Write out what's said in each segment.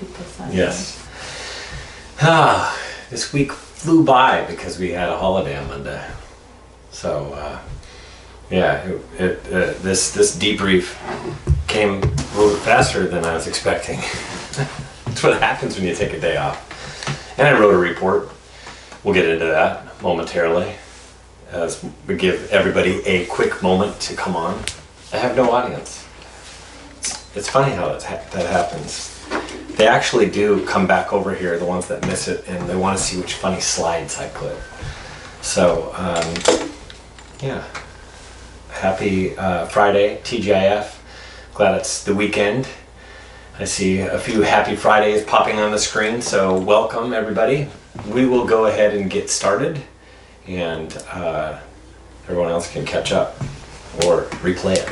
2%. Yes. This week flew by because we had a holiday on Monday. So, this debrief came a little bit faster than I was expecting. That's what happens when you take a day off. And I wrote a report. We'll get into that momentarily as we give everybody a quick moment to come on. I have no audience. It's funny how that happens. They actually do come back over here, the ones that miss it, and they want to see which funny slides I clip. So, happy Friday, TGIF. Glad it's the weekend. I see a few happy Fridays popping on the screen, so welcome everybody. We will go ahead and get started, and everyone else can catch up or replay it.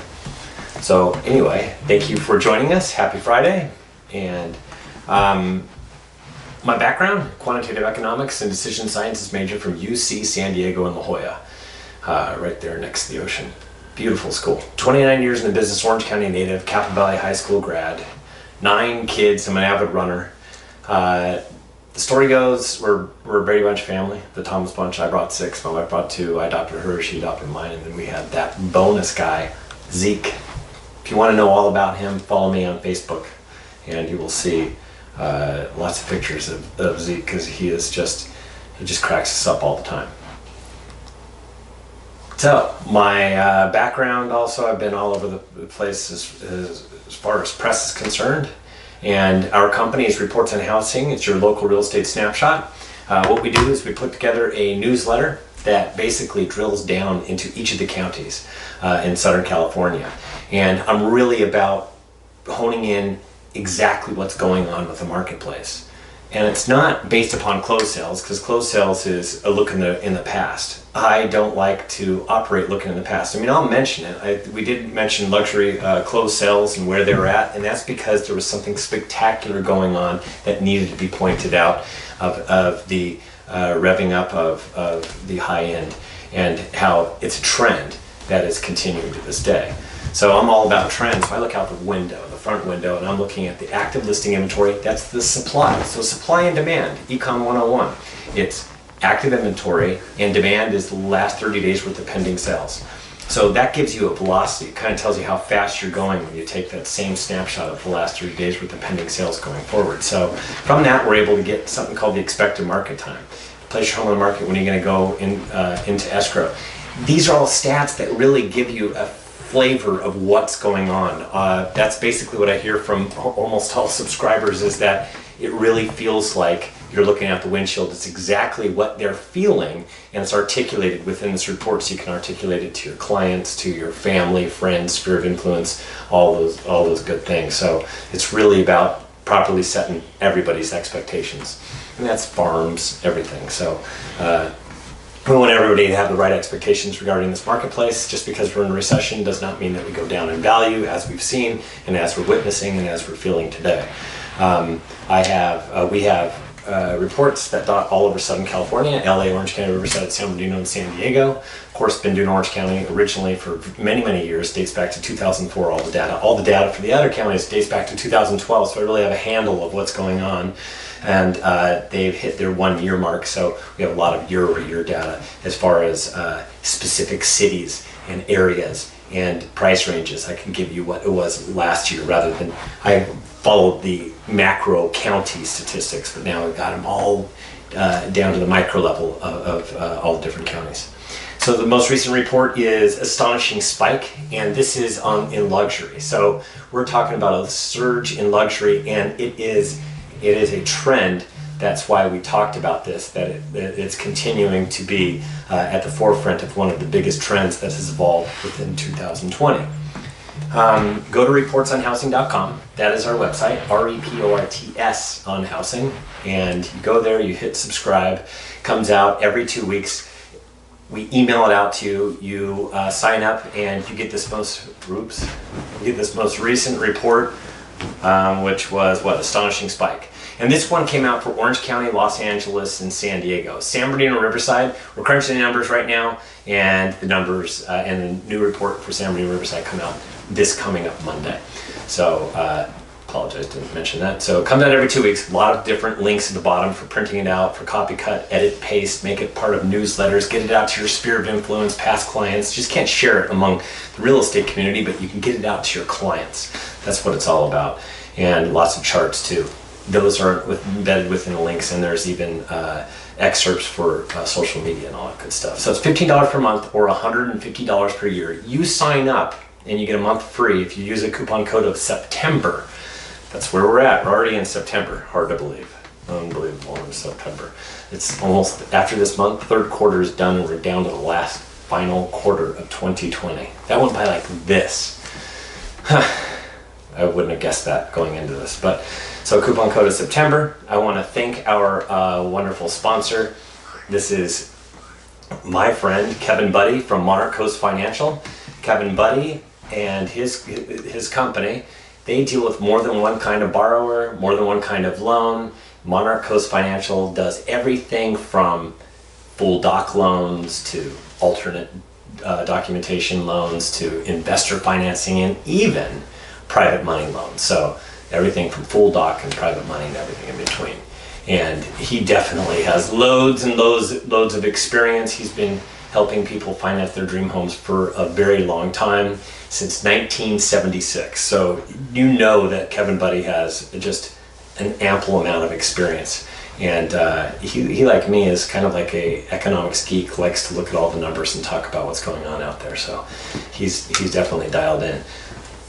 So anyway, thank you for joining us. Happy Friday. And my background, quantitative economics and decision sciences major from UC San Diego in La Jolla, right there next to the ocean. Beautiful school. 29 years in the business, Orange County native, Capital Valley High School grad, 9 kids. I'm an avid runner. The story goes, we're a Brady Bunch family, the Thomas Bunch. I brought 6, my wife brought 2. I adopted her, she adopted mine, and then we had that bonus guy, Zeke. If you want to know all about him, follow me on Facebook, and you will see lots of pictures of Zeke, because he just cracks us up all the time. So my background also, I've been all over the place as far as press is concerned, and our company is Reports on Housing. It's your local real estate snapshot. What we do is we put together a newsletter that basically drills down into each of the counties in Southern California. And I'm really about honing in exactly what's going on with the marketplace. And it's not based upon closed sales, because closed sales is a look in the past. I don't like to operate looking in the past. I mean, I'll mention it. We did mention luxury closed sales and where they were at, and that's because there was something spectacular going on that needed to be pointed out of the revving up of the high end, and how it's a trend that is continuing to this day. So I'm all about trends. So I look out the window, the front window, and I'm looking at the active listing inventory. That's the supply. So supply and demand, Econ 101. It's active inventory, and demand is the last 30 days worth of pending sales. So that gives you a velocity. It kind of tells you how fast you're going when you take that same snapshot of the last 30 days worth of pending sales going forward. So from that, we're able to get something called the expected market time. Place your home on the market, when you're going to go into escrow. These are all stats that really give you a flavor of what's going on. That's basically what I hear from almost all subscribers, is that it really feels like you're looking out the windshield. It's exactly what they're feeling, and it's articulated within this report, so you can articulate it to your clients, to your family, friends, sphere of influence, all those good things. So it's really about properly setting everybody's expectations, and that's farms, everything. So we want everybody to have the right expectations regarding this marketplace. Just because we're in a recession does not mean that we go down in value, as we've seen and as we're witnessing and as we're feeling today. We have reports that dot all over Southern California, LA, Orange County, Riverside, San Bernardino, and San Diego. Of course, been doing Orange County originally for many, many years, dates back to 2004, all the data. All the data for the other counties dates back to 2012, so I really have a handle of what's going on. And they've hit their 1-year mark, so we have a lot of year-over-year data as far as specific cities and areas and price ranges. I can give you what it was last year, rather than I followed the macro county statistics, but now I've got them all down to the micro level of all the different counties. So the most recent report is Astonishing Spike, and this is in luxury. So we're talking about a surge in luxury, and it is a trend. That's why we talked about this, that it's continuing to be at the forefront of one of the biggest trends that has evolved within 2020. Go to reportsonhousing.com. That is our website, REPORTS on housing. And you go there, you hit subscribe. It comes out every 2 weeks. We email it out to you. You sign up, and you get this most recent report, which was Astonishing Spike. And this one came out for Orange County, Los Angeles, and San Diego. San Bernardino, Riverside, we're crunching the numbers right now, and the numbers and the new report for San Bernardino, Riverside come out this coming up Monday. So Apologize, didn't mention that. So it comes out every 2 weeks. A lot of different links at the bottom for printing it out, for copy, cut, edit, paste, make it part of newsletters, get it out to your sphere of influence, past clients. Just can't share it among the real estate community, but you can get it out to your clients. That's what it's all about. And lots of charts too. Those are embedded within the links, and there's even excerpts for social media and all that good stuff. So it's $15 per month or $150 per year. You sign up and you get a month free if you use a coupon code of September. That's where we're at. We're already in September. Hard to believe. Unbelievable in September. It's almost, after this month, third quarter is done, and we're down to the last final quarter of 2020. That went by like this. I wouldn't have guessed that going into this. But so coupon code is September. I want to thank our wonderful sponsor. This is my friend Kevin Buddy from Monarch Coast Financial. Kevin Buddy and his company, they deal with more than one kind of borrower, more than one kind of loan. Monarch Coast Financial does everything from full doc loans to alternate documentation loans to investor financing and even private money loans. So everything from full doc and private money and everything in between. And he definitely has loads and loads of experience. He's been helping people finance their dream homes for a very long time, since 1976. So you know that Kevin Buddy has just an ample amount of experience. And he like me, is kind of like a economics geek, likes to look at all the numbers and talk about what's going on out there. So he's definitely dialed in.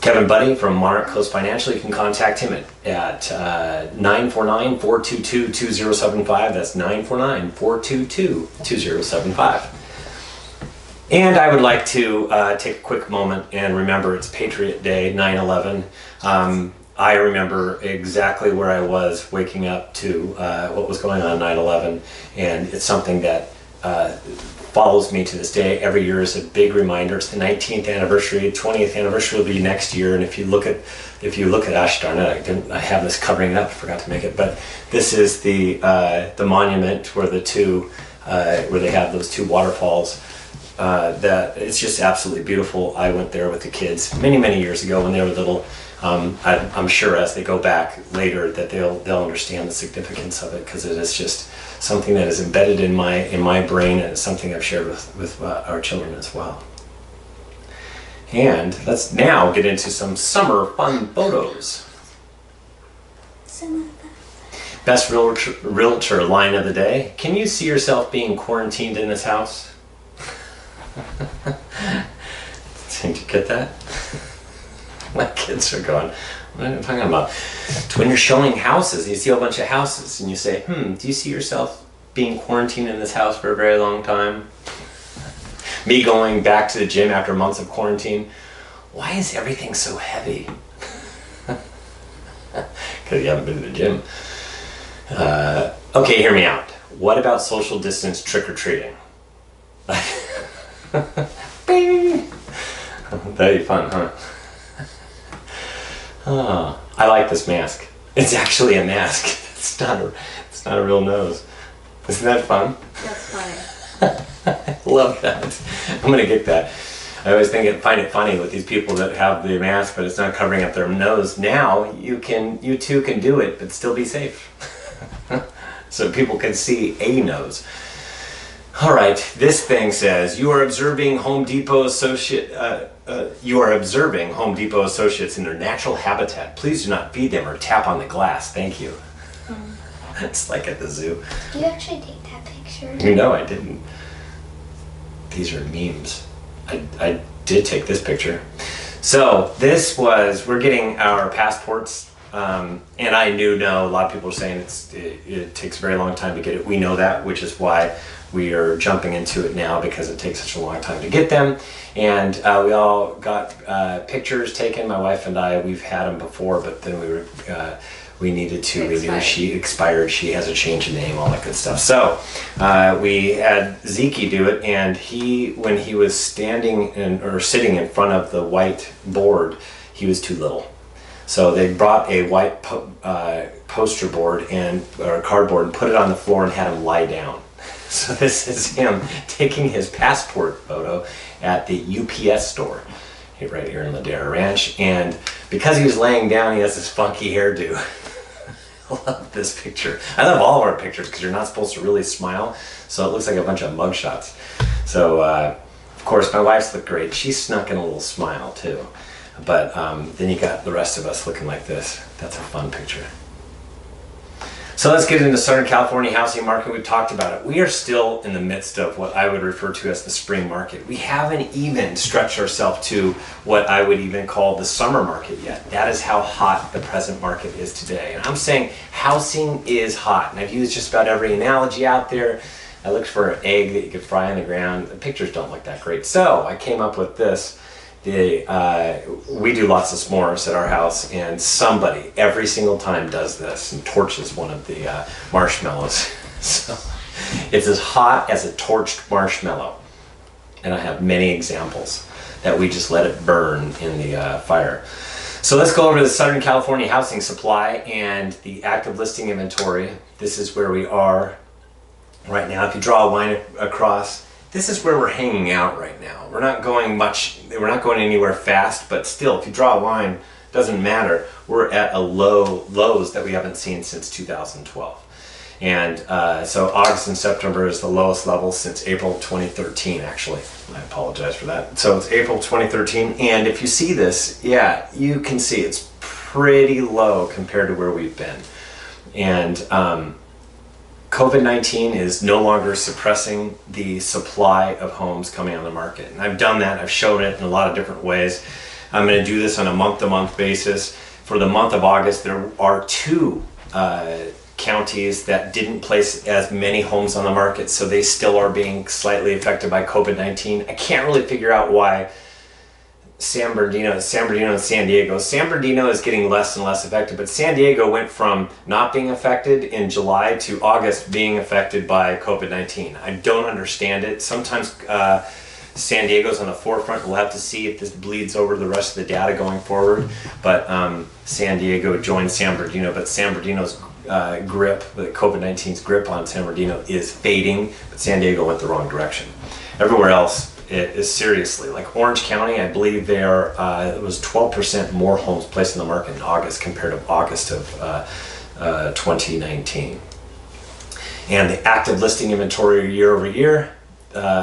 Kevin Buddy from Monarch Coast Financial, you can contact him at 949-422-2075. That's 949-422-2075. And I would like to take a quick moment and remember it's Patriot Day, 9/11. I remember exactly where I was waking up to what was going on 9/11, and it's something that follows me to this day. Every year is a big reminder. It's the 19th anniversary. 20th anniversary will be next year. And if you look at, gosh darn it, I have this covering it up. I forgot to make it. But this is the monument where where they have those two waterfalls. That it's just absolutely beautiful. I went there with the kids many years ago when they were little. I'm sure as they go back later that they'll understand the significance of it, because it is just something that is embedded in my brain, and it's something I've shared with our children as well. And let's now get into some summer fun photos. Best realtor line of the day. Can you see yourself being quarantined in this house? Did you get that? My kids are going, what are you talking about? It's when you're showing houses, you see a bunch of houses, and you say, do you see yourself being quarantined in this house for a very long time? Me going back to the gym after months of quarantine. Why is everything so heavy? Because you haven't been to the gym. Okay, hear me out. What about social distance trick-or-treating? Bing! That'd be fun, huh? Oh, I like this mask. It's actually a mask. It's not a real nose. Isn't that fun? That's funny. I love that. I'm gonna get that. I always find it funny with these people that have the mask, but it's not covering up their nose. Now you too can do it, but still be safe. So people can see a nose. All right, this thing says, you are observing Home Depot associates in their natural habitat. Please do not feed them or tap on the glass. Thank you. It's like at the zoo. Did you actually take that picture? No, I didn't. These are memes. I did take this picture. So we're getting our passports. And I know a lot of people are saying it takes a very long time to get it. We know that, which is why we are jumping into it now, because it takes such a long time to get them. And we all got pictures taken. My wife and I, we've had them before, but then we needed to renew. She expired. She has a change of name, all that good stuff. So we had Zeke do it, and when he was sitting in front of the white board, he was too little. So they brought a white poster board or cardboard and put it on the floor and had him lie down. So this is him taking his passport photo at the UPS store. right here in Ladera Ranch. And because he was laying down, he has this funky hairdo. I love this picture. I love all of our pictures because you're not supposed to really smile, so it looks like a bunch of mug shots. So of course my wife's look great. She snuck in a little smile too. But then you got the rest of us looking like this. That's a fun picture. So let's get into Southern California housing market. We've talked about it. We are still in the midst of what I would refer to as the spring market. We haven't even stretched ourselves to what I would even call the summer market yet. That is how hot the present market is today. And I'm saying housing is hot. And I've used just about every analogy out there. I looked for an egg that you could fry on the ground. The pictures don't look that great. So I came up with this. We do lots of s'mores at our house, and somebody every single time does this and torches one of the marshmallows. So it's as hot as a torched marshmallow, and I have many examples that we just let it burn in the fire. So let's go over the Southern California housing supply and the active listing inventory. This is where we are right now. If you draw a line across, this is where we're hanging out right now. We're not going anywhere fast, but still, if you draw a line, doesn't matter. We're at a lows that we haven't seen since 2012. And so August and September is the lowest level since April 2013, actually. I apologize for that. So it's April 2013, and if you see this, yeah, you can see it's pretty low compared to where we've been. And COVID-19 is no longer suppressing the supply of homes coming on the market. And I've done that, I've shown it in a lot of different ways. I'm going to do this on a month-to-month basis. For the month of August, there are 2 counties that didn't place as many homes on the market, so they still are being slightly affected by COVID-19. I can't really figure out why. San Bernardino and San Diego. San Bernardino is getting less and less affected, but San Diego went from not being affected in July to August being affected by COVID-19. I don't understand it. Sometimes San Diego's on the forefront. We'll have to see if this bleeds over the rest of the data going forward. But San Diego joined San Bernardino, but San Bernardino's grip, COVID-19's grip on San Bernardino is fading, but San Diego went the wrong direction. Everywhere else, it is seriously, like Orange County, I believe there it was 12% more homes placed in the market in August compared to August of 2019. And the active listing inventory year over year,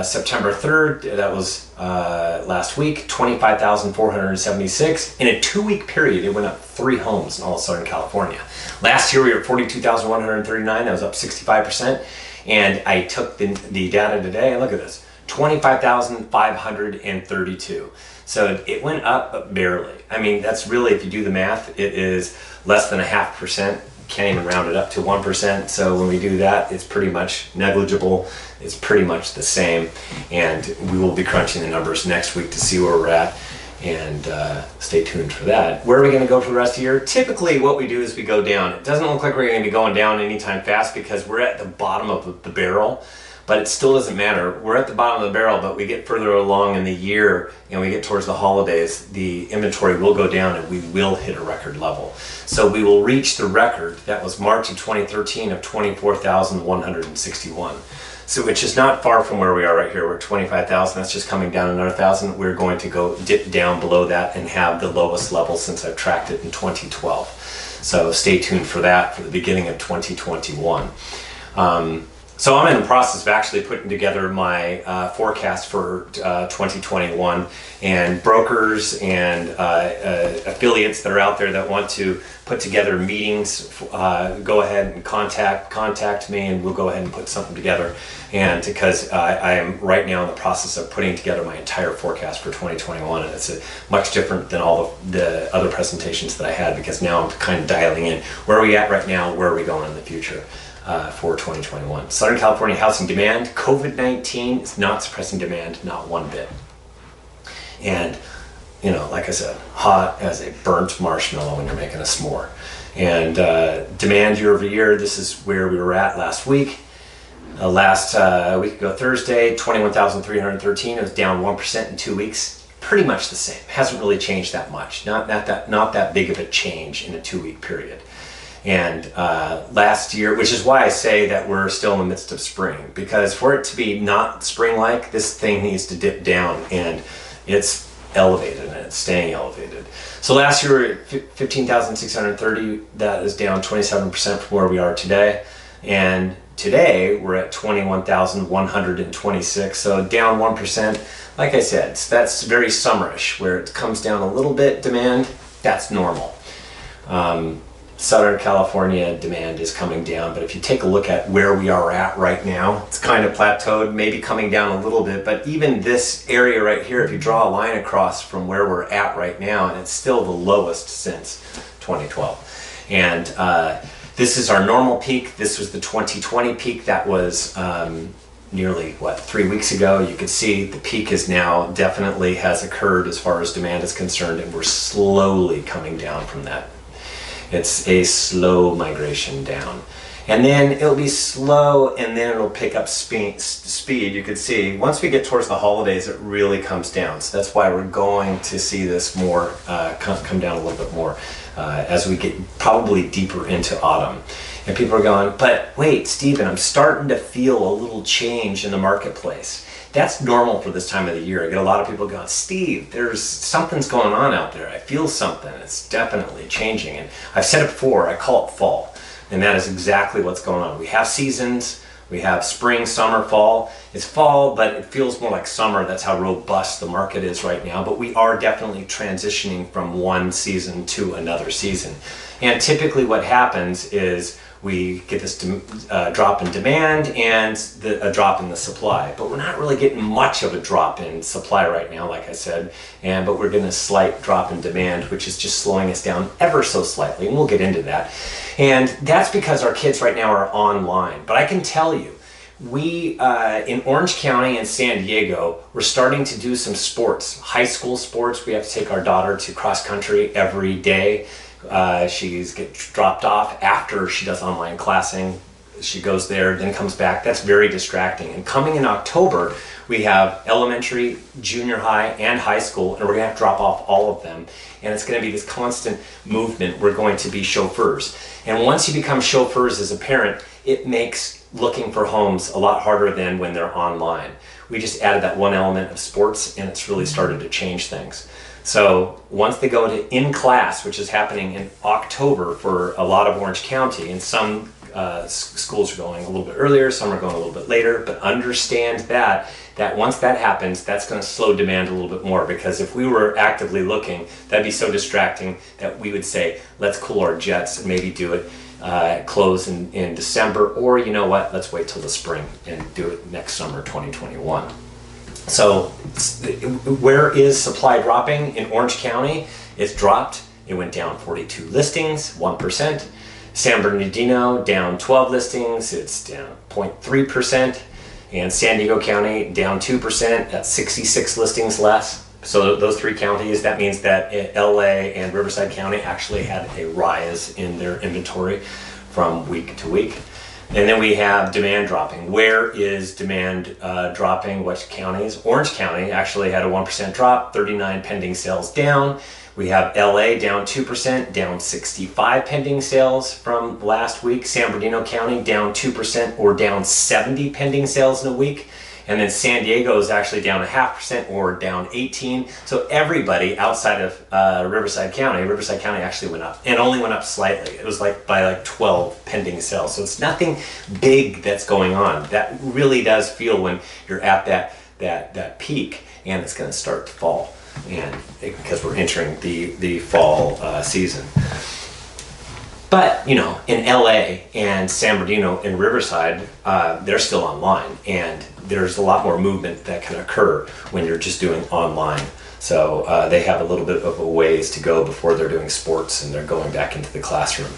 September 3rd, that was last week, 25,476. In a 2-week period, it went up 3 homes in all of Southern California. Last year, we were at 42,139, that was up 65%. And I took the data today, and look at this. 25,532. So it went up, but barely. I mean, that's really, if you do the math, it is less than 0.5%. Can't even round it up to 1%. So when we do that, it's pretty much negligible. It's pretty much the same. And we will be crunching the numbers next week to see where we're at. And stay tuned for that. Where are we going to go for the rest of the year? Typically, what we do is we go down. It doesn't look like we're going to be going down anytime fast because we're at the bottom of the barrel. But it still doesn't matter. We're at the bottom of the barrel, but we get further along in the year and we get towards the holidays, the inventory will go down and we will hit a record level. So we will reach the record that was March of 2013 of 24,161. So which is not far from where we are right here. We're at 25,000, that's just coming down another 1,000. We're going to go dip down below that and have the lowest level since I've tracked it in 2012. So stay tuned for that for the beginning of 2021. So I'm in the process of actually putting together my forecast for 2021, and brokers and affiliates that are out there that want to put together meetings, go ahead and contact me, and we'll go ahead and put something together. And because I am right now in the process of putting together my entire forecast for 2021, and it's much different than all the other presentations that I had, because now I'm kind of dialing in where are we at right now, where are we going in the future. For 2021. Southern California housing demand, COVID-19 is not suppressing demand, not one bit. And, you know, like I said, hot as a burnt marshmallow when you're making a s'more. And demand year over year, this is where we were at last week. Last week ago, Thursday, 21,313. It was down 1% in 2 weeks. Pretty much the same. Hasn't really changed that much. Not that big of a change in a 2-week period. And last year, which is why I say that we're still in the midst of spring, because for it to be not spring-like, this thing needs to dip down, and it's elevated, and it's staying elevated. So last year we were at 15,630. That is down 27% from where we are today. And today we're at 21,126. So down 1%. Like I said, that's very summerish, where it comes down a little bit demand. That's normal. Southern California demand is coming down, but if you take a look at where we are at right now, it's kind of plateaued, maybe coming down a little bit, but even this area right here, if you draw a line across from where we're at right now, and it's still the lowest since 2012. And this is our normal peak. This was the 2020 peak. That was nearly 3 weeks ago. You can see the peak is now definitely has occurred as far as demand is concerned, and we're slowly coming down from that. It's a slow migration down, and then it'll be slow, and then it'll pick up speed. You could see once we get towards the holidays, it really comes down. So that's why we're going to see this more come down a little bit more as we get probably deeper into autumn. And people are going, but wait, Stephen, I'm starting to feel a little change in the marketplace. That's normal for this time of the year. I get a lot of people going, Steve, there's something's going on out there. I feel something. It's definitely changing. And I've said it before, I call it fall. And that is exactly what's going on. We have seasons. We have spring, summer, fall. It's fall, but it feels more like summer. That's how robust the market is right now. But we are definitely transitioning from one season to another season. And typically what happens is we get this drop in demand and a drop in the supply, but we're not really getting much of a drop in supply right now, like I said, but we're getting a slight drop in demand, which is just slowing us down ever so slightly, and we'll get into that. And that's because our kids right now are online. But I can tell you, we in Orange County and San Diego, we're starting to do some sports, high school sports. We have to take our daughter to cross country every day. She gets dropped off after she does online classing. She goes there, then comes back. That's very distracting. And coming in October, we have elementary, junior high, and high school, and we're going to have to drop off all of them. And it's going to be this constant movement. We're going to be chauffeurs. And once you become chauffeurs as a parent, it makes looking for homes a lot harder than when they're online. We just added that one element of sports, and it's really started to change things. So once they go into in-class, which is happening in October for a lot of Orange County, and some schools are going a little bit earlier, some are going a little bit later, but understand that once that happens, that's going to slow demand a little bit more, because if we were actively looking, that'd be so distracting that we would say, let's cool our jets and maybe do it close in December, or you know what, let's wait till the spring and do it next summer, 2021. So where is supply dropping? In Orange County, it's dropped. It went down 42 listings, 1%. San Bernardino, down 12 listings. It's down 0.3%. And San Diego County, down 2%. That's 66 listings less. So those three counties, that means that LA and Riverside County actually had a rise in their inventory from week to week. And then we have demand dropping. Where is demand dropping? Which counties? Orange County actually had a 1% drop, 39 pending sales down. We have LA down 2%, down 65 pending sales from last week. San Bernardino County down 2% or down 70 pending sales in a week. And then San Diego is actually down 0.5% or down 18. So everybody outside of Riverside County actually went up, and only went up slightly. It was by 12 pending sales. So it's nothing big that's going on. That really does feel when you're at that peak, and it's going to start to fall, and because we're entering the fall season. But in LA and San Bernardino and Riverside, they're still online, and there's a lot more movement that can occur when you're just doing online. So they have a little bit of a ways to go before they're doing sports and they're going back into the classroom,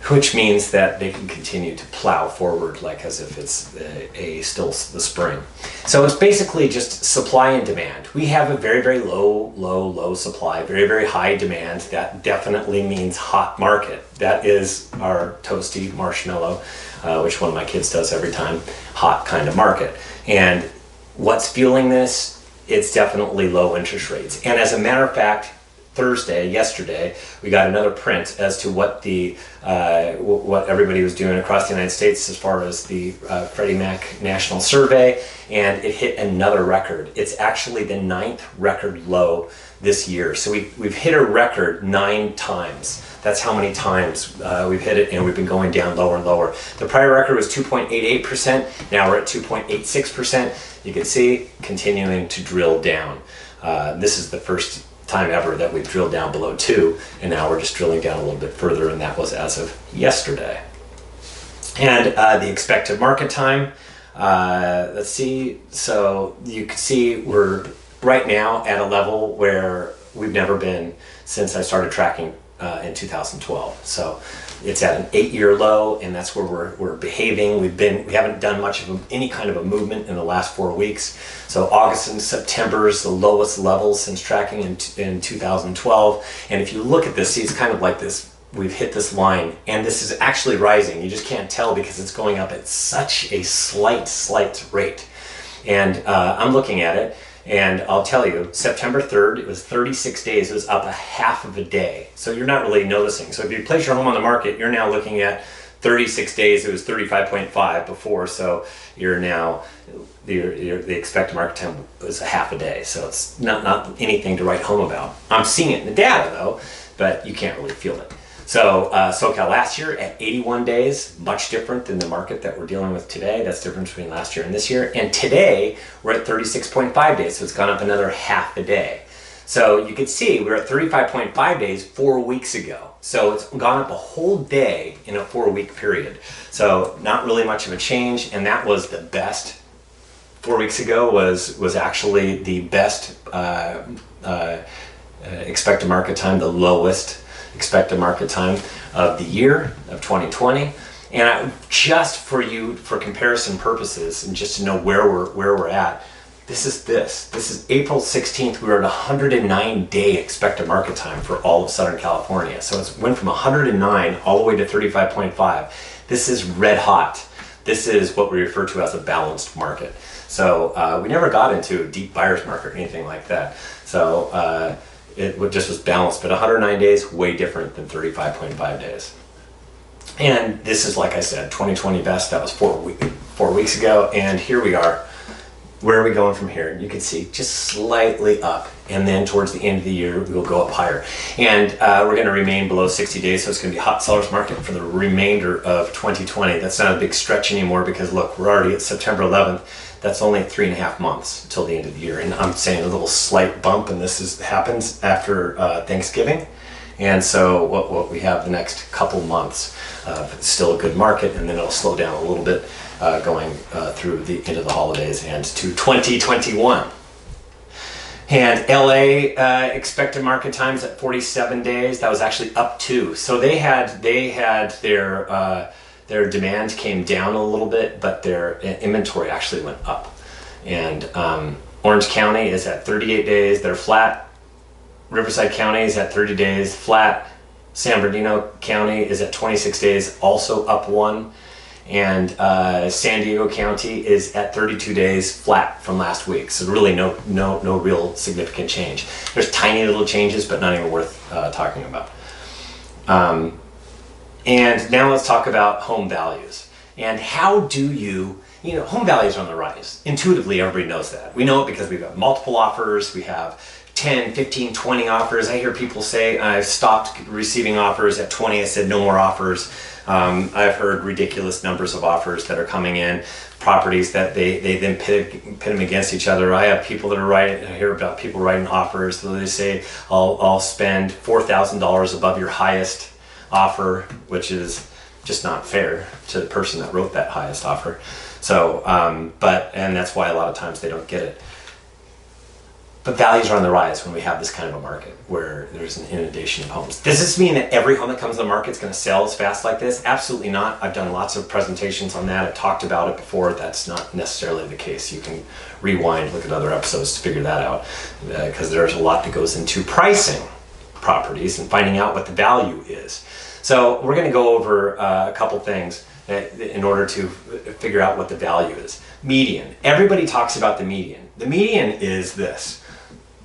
which means that they can continue to plow forward as if it's still the spring. So it's basically just supply and demand. We have a very, very low supply, very, very high demand. That definitely means hot market. That is our toasty marshmallow, which one of my kids does every time, hot kind of market. And what's fueling this? It's definitely low interest rates. And as a matter of fact, Thursday, yesterday, we got another print as to what what everybody was doing across the United States as far as the Freddie Mac National Survey, and it hit another record. It's actually the 9th record low this year. So we've hit a record 9 times. That's how many times we've hit it, and we've been going down lower and lower. The prior record was 2.88%. Now we're at 2.86%. You can see continuing to drill down. This is the first time ever that we've drilled down below 2, and now we're just drilling down a little bit further, and that was as of yesterday. And the expected market time, let's see, so you can see we're right now at a level where we've never been since I started tracking in 2012. So it's at an 8-year low, and that's where we're behaving. We haven't done much of any kind of a movement in the last 4 weeks. So August and September is the lowest levels since tracking in 2012. And if you look at this, see, it's kind of like this. We've hit this line, and this is actually rising. You just can't tell because it's going up at such a slight rate. And I'm looking at it, and I'll tell you, September 3rd, it was 36 days. It was up a half of a day. So you're not really noticing. So if you place your home on the market, you're now looking at 36 days. It was 35.5 before. So you're now, the expected market time was a half a day. So it's not anything to write home about. I'm seeing it in the data though, but you can't really feel it. So SoCal last year at 81 days, much different than the market that we're dealing with today. That's the difference between last year and this year. And today we're at 36.5 days, so it's gone up another half a day. So you can see we're at 35.5 days 4 weeks ago. So it's gone up a whole day in a 4-week period. So not really much of a change, and that was the best. 4 weeks ago was actually the best expected market time, the lowest expected market time of the year of 2020. And just for comparison purposes, and just to know where we're at, this is April 16th. We were at 109-day expected market time for all of Southern California. So it went from 109 all the way to 35.5. This is red hot. This is what we refer to as a balanced market. So we never got into a deep buyer's market or anything like that. So it just was balanced, but 109 days, way different than 35.5 days. And this is, like I said, 2020 best. That was 4 weeks ago, and here we are. Where are we going from here? You can see just slightly up, and then towards the end of the year, we will go up higher. And we're going to remain below 60 days, so it's going to be a hot seller's market for the remainder of 2020. That's not a big stretch anymore because, look, we're already at September 11th. That's only 3.5 months until the end of the year. And I'm saying a little slight bump, and this happens after Thanksgiving. And so what we have the next couple months, still a good market, and then it'll slow down a little bit going through the end of the holidays and to 2021. And LA expected market times at 47 days. That was actually up 2. So they had their demand came down a little bit, but their inventory actually went up. And Orange County is at 38 days. They're flat. Riverside County is at 30 days, flat. San Bernardino County is at 26 days, also up 1. And San Diego County is at 32 days, flat from last week. So really no real significant change. There's tiny little changes, but not even worth talking about. And now let's talk about home values. And how do home values are on the rise. Intuitively, everybody knows that. We know it because we've got multiple offers. We have 10, 15, 20 offers. I hear people say, I've stopped receiving offers at 20. I said, no more offers. I've heard ridiculous numbers of offers that are coming in, properties that they then pit them against each other. I have people that I hear about people writing offers. So they say, I'll spend $4,000 above your highest offer, which is just not fair to the person that wrote that highest offer. So, and that's why a lot of times they don't get it. But values are on the rise when we have this kind of a market where there's an inundation of homes. Does this mean that every home that comes to the market is going to sell as fast like this? Absolutely not. I've done lots of presentations on that. I've talked about it before. That's not necessarily the case. You can rewind, look at other episodes to figure that out, because there's a lot that goes into pricing properties and finding out what the value is. So we're going to go over a couple things in order to figure out what the value is. Median. Everybody talks about the median. The median is this.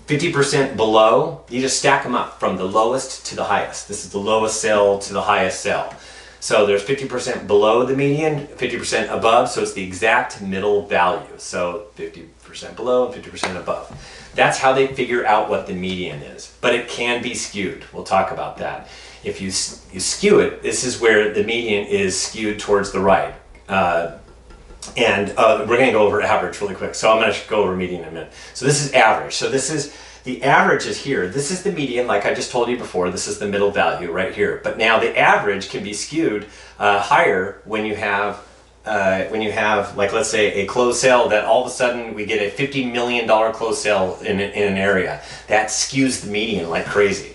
50% below, you just stack them up from the lowest to the highest. This is the lowest sale to the highest sale. So there's 50% below the median, 50% above, so it's the exact middle value. So 50% below and 50% above. That's how they figure out what the median is. But it can be skewed. We'll talk about that. If you skew it, this is where the median is skewed towards the right. We're going to go over average really quick. So I'm going to go over median in a minute. So this is average. So this is the average is here. This is the median, like I just told you before. This is the middle value right here. But now the average can be skewed higher when you have like, let's say, a closed sale that all of a sudden we get a $50 million closed sale in an area. That skews the median like crazy.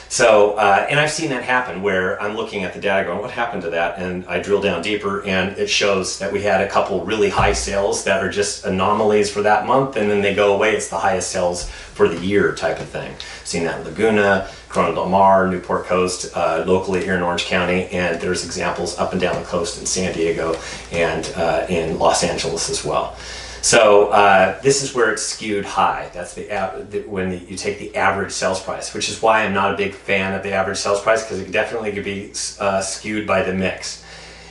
So, and I've seen that happen where I'm looking at the data going, what happened to that? And I drill down deeper and it shows that we had a couple really high sales that are just anomalies for that month, and then they go away. It's the highest sales for the year type of thing. Seen that in Laguna, Corona del Mar, Newport Coast, locally here in Orange County, and there's examples up and down the coast in San Diego and in Los Angeles as well. So this is where it's skewed high. That's when you take the average sales price, which is why I'm not a big fan of the average sales price, because it definitely could be skewed by the mix.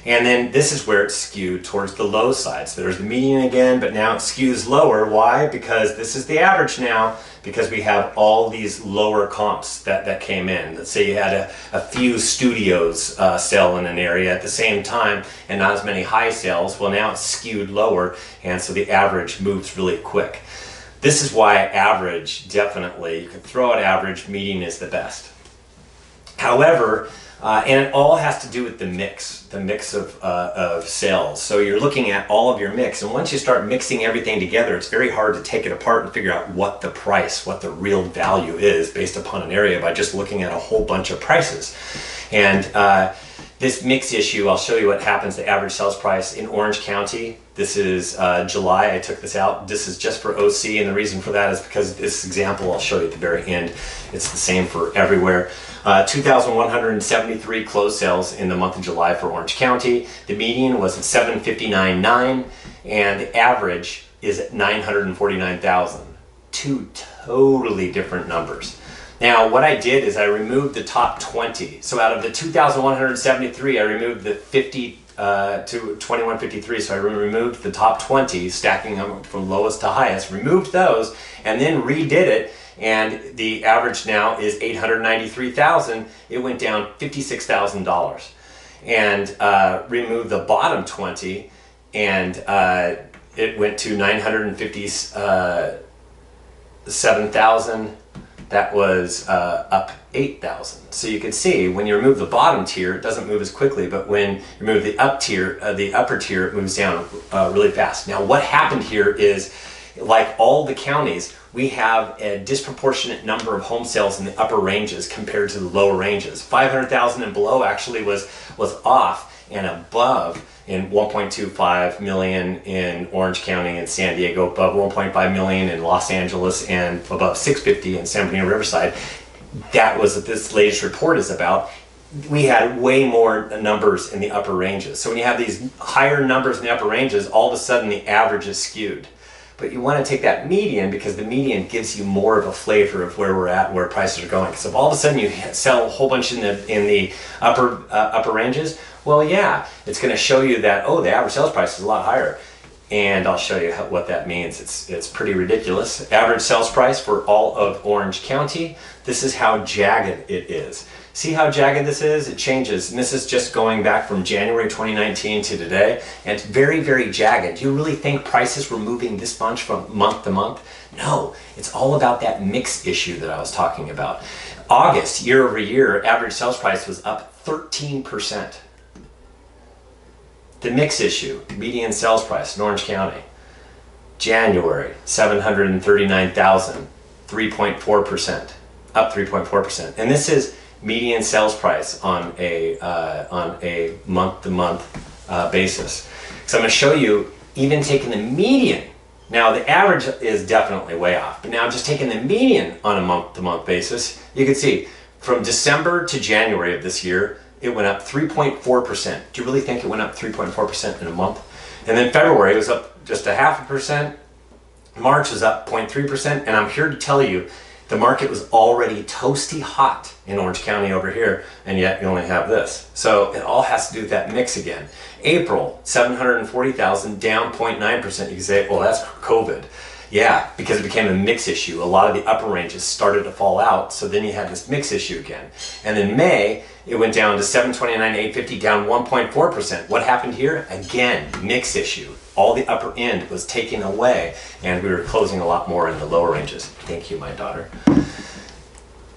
And then this is where it's skewed towards the low side. So there's the median again, but now it skews lower. Why? Because this is the average now, because we have all these lower comps that came in. Let's say you had a few studios sell in an area at the same time and not as many high sales. Well, now it's skewed lower, and so the average moves really quick. This is why average, definitely, you can throw out average, median is the best. However, and it all has to do with the mix of sales. So you're looking at all of your mix, and once you start mixing everything together, it's very hard to take it apart and figure out what the price, what the real value is based upon an area by just looking at a whole bunch of prices. And this mix issue, I'll show you what happens to average sales price in Orange County. This is July, I took this out. This is just for OC, and the reason for that is because this example I'll show you at the very end. It's the same for everywhere. 2,173 closed sales in the month of July for Orange County. The median was at 759.9, and the average is at 949,000. Two totally different numbers. Now, what I did is I removed the top 20. So out of the 2,173, I removed the 50 to 2153. So I removed the top 20, stacking them from lowest to highest, removed those, and then redid it. And the average now is 893,000. It went down $56,000. And removed the bottom 20, and it went to 957,000. That was up 8,000. So you can see when you remove the bottom tier, it doesn't move as quickly, but when you remove the upper tier, it moves down really fast. Now, what happened here is, like all the counties, we have a disproportionate number of home sales in the upper ranges compared to the lower ranges. 500,000 and below actually was off, and above in 1.25 million in Orange County and San Diego, above 1.5 million in Los Angeles, and above 650 in San Bernardino Riverside. That was what this latest report is about. We had way more numbers in the upper ranges. So when you have these higher numbers in the upper ranges, all of a sudden the average is skewed. But you want to take that median, because the median gives you more of a flavor of where we're at and where prices are going. So if all of a sudden you sell a whole bunch in the upper ranges, well, yeah, it's going to show you that, oh, the average sales price is a lot higher. And I'll show you what that means. It's pretty ridiculous. Average sales price for all of Orange County. This is how jagged it is. See how jagged this is? It changes, and this is just going back from January 2019 to today, and it's very, very jagged. Do you really think prices were moving this much from month to month? No, it's all about that mix issue that I was talking about. August, year over year, average sales price was up 13%. The mix issue, median sales price in Orange County. January, 739,000, 3.4%, up 3.4%. And this is median sales price on a month-to-month basis. So I'm going to show you, even taking the median. Now the average is definitely way off, but now just taking the median on a month-to-month basis, you can see from December to January of this year, it went up 3.4%. Do you really think it went up 3.4% in a month? And then February it was up just 0.5%. March was up 0.3%, and I'm here to tell you the market was already toasty hot in Orange County over here, and yet you only have this. So it all has to do with that mix again. April, 740,000, down 0.9%. You can say, well, that's COVID. Yeah, because it became a mix issue. A lot of the upper ranges started to fall out, so then you had this mix issue again. And in May, it went down to 729,850, down 1.4%. What happened here? Again, mix issue. All the upper end was taken away, and we were closing a lot more in the lower ranges. Thank you, my daughter.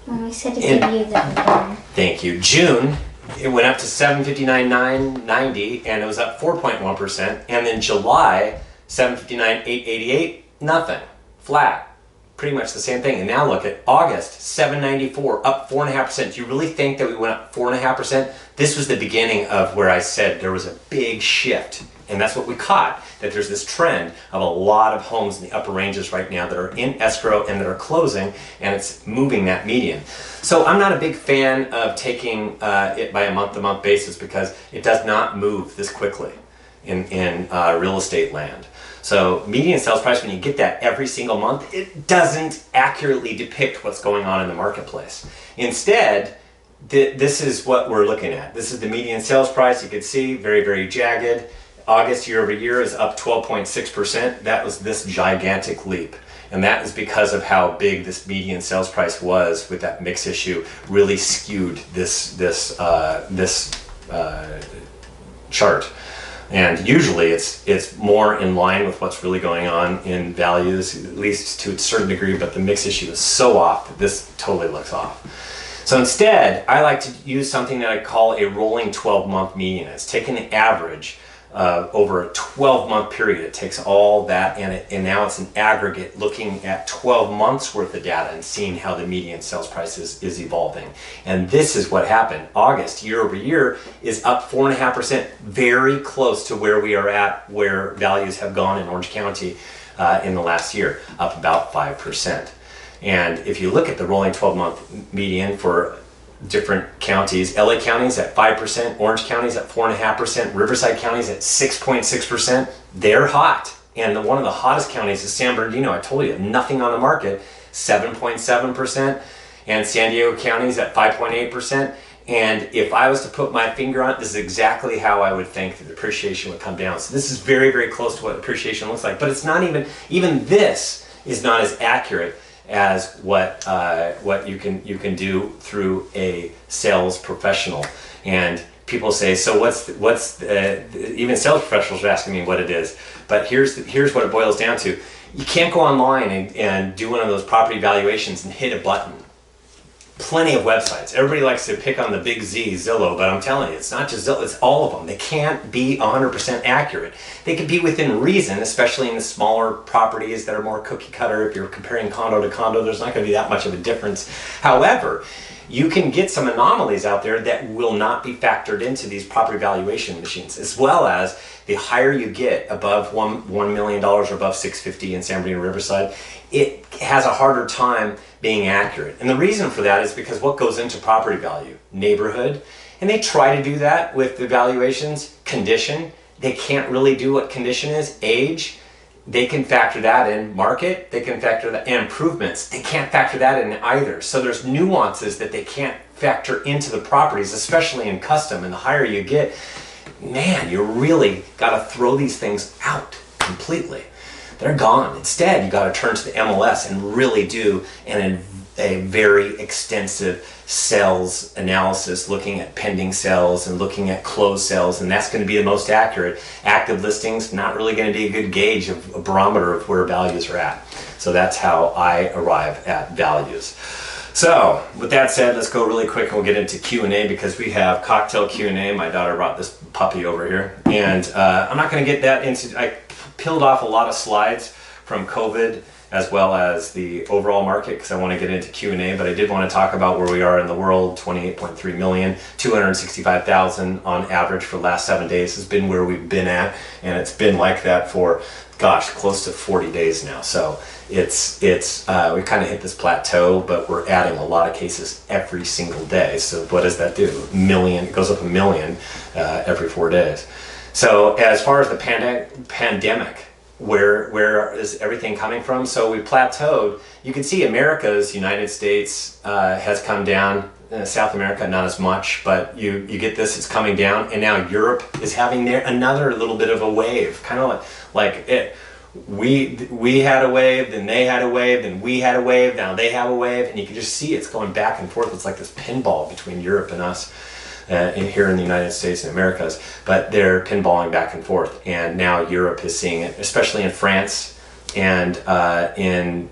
Mommy said to give you that again. Thank you. June, it went up to 759,990, and it was up 4.1%. And then July, 759,888, nothing, flat, pretty much the same thing. And now look at August, 794, up 4.5%. Do you really think that we went up 4.5%? This was the beginning of where I said there was a big shift. And that's what we caught, that there's this trend of a lot of homes in the upper ranges right now that are in escrow and that are closing, and it's moving that median. So I'm not a big fan of taking it by a month-to-month basis because it does not move this quickly in real estate land. So median sales price, when you get that every single month, it doesn't accurately depict what's going on in the marketplace. Instead, this is what we're looking at. This is the median sales price. You can see very, very jagged. August year over year is up 12.6%. That was this gigantic leap. And that is because of how big this median sales price was with that mix issue really skewed this chart. And usually it's more in line with what's really going on in values, at least to a certain degree, but the mix issue is so off that this totally looks off. So instead, I like to use something that I call a rolling 12-month median. It's taking an average over a 12-month period. It takes all that and now it's an aggregate looking at 12 months worth of data and seeing how the median sales price is evolving. And this is what happened. August year over year is up 4.5%, very close to where we are at, where values have gone in Orange County in the last year, up about 5%. And if you look at the rolling 12-month median for different counties, LA County's at 5%, Orange County's at 4.5%, Riverside County's at 6.6%. They're hot. And one of the hottest counties is San Bernardino. I told you, nothing on the market, 7.7%. And San Diego County's at 5.8%. And if I was to put my finger on it, this is exactly how I would think that appreciation would come down. So this is very, very close to what appreciation looks like. But it's not even this is not as accurate as what you can do through a sales professional. And people say, so what's even sales professionals are asking me what it is. But here's what it boils down to. You can't go online and do one of those property valuations and hit a button. Plenty of websites. Everybody likes to pick on the big Z, Zillow, but I'm telling you, it's not just Zillow, it's all of them. They can't be 100% accurate. They can be within reason, especially in the smaller properties that are more cookie cutter. If you're comparing condo to condo, there's not going to be that much of a difference. However, you can get some anomalies out there that will not be factored into these property valuation machines, as well as the higher you get above $1 million or above 650 in San Bernardino Riverside, it has a harder time being accurate. And the reason for that is because what goes into property value? Neighborhood. And they try to do that with the valuations. Condition. They can't really do what condition is. Age. They can factor that in. Market. They can factor that in. Improvements. They can't factor that in either. So there's nuances that they can't factor into the properties, especially in custom. And the higher you get, man, you really got to throw these things out completely. They're gone. Instead, you got to turn to the MLS and really do a very extensive sales analysis, looking at pending sales and looking at closed sales, and that's going to be the most accurate. Active listings, not really going to be a good gauge of a barometer of where values are at. So that's how I arrive at values. So with that said, let's go really quick and we'll get into Q&A because we have cocktail Q&A. My daughter brought this puppy over here, and I'm not going to get that into. I peeled off a lot of slides from COVID as well as the overall market because I want to get into Q&A, but I did want to talk about where we are in the world. 28.3 million, 265,000 on average for the last 7 days has been where we've been at, and it's been like that for, gosh, close to 40 days now. So it's we kind of hit this plateau, but we're adding a lot of cases every single day. So what does that do? It goes up 1 million every 4 days. So as far as the pandemic where is everything coming from? So we plateaued. You can see America's United States has come down. South America, not as much, but you get this, it's coming down, and now Europe is having another little bit of a wave, kind of like it. We had a wave, then they had a wave, then we had a wave, now they have a wave, and you can just see it's going back and forth. It's like this pinball between Europe and us here in the United States and Americas, but they're pinballing back and forth, and now Europe is seeing it, especially in France. And in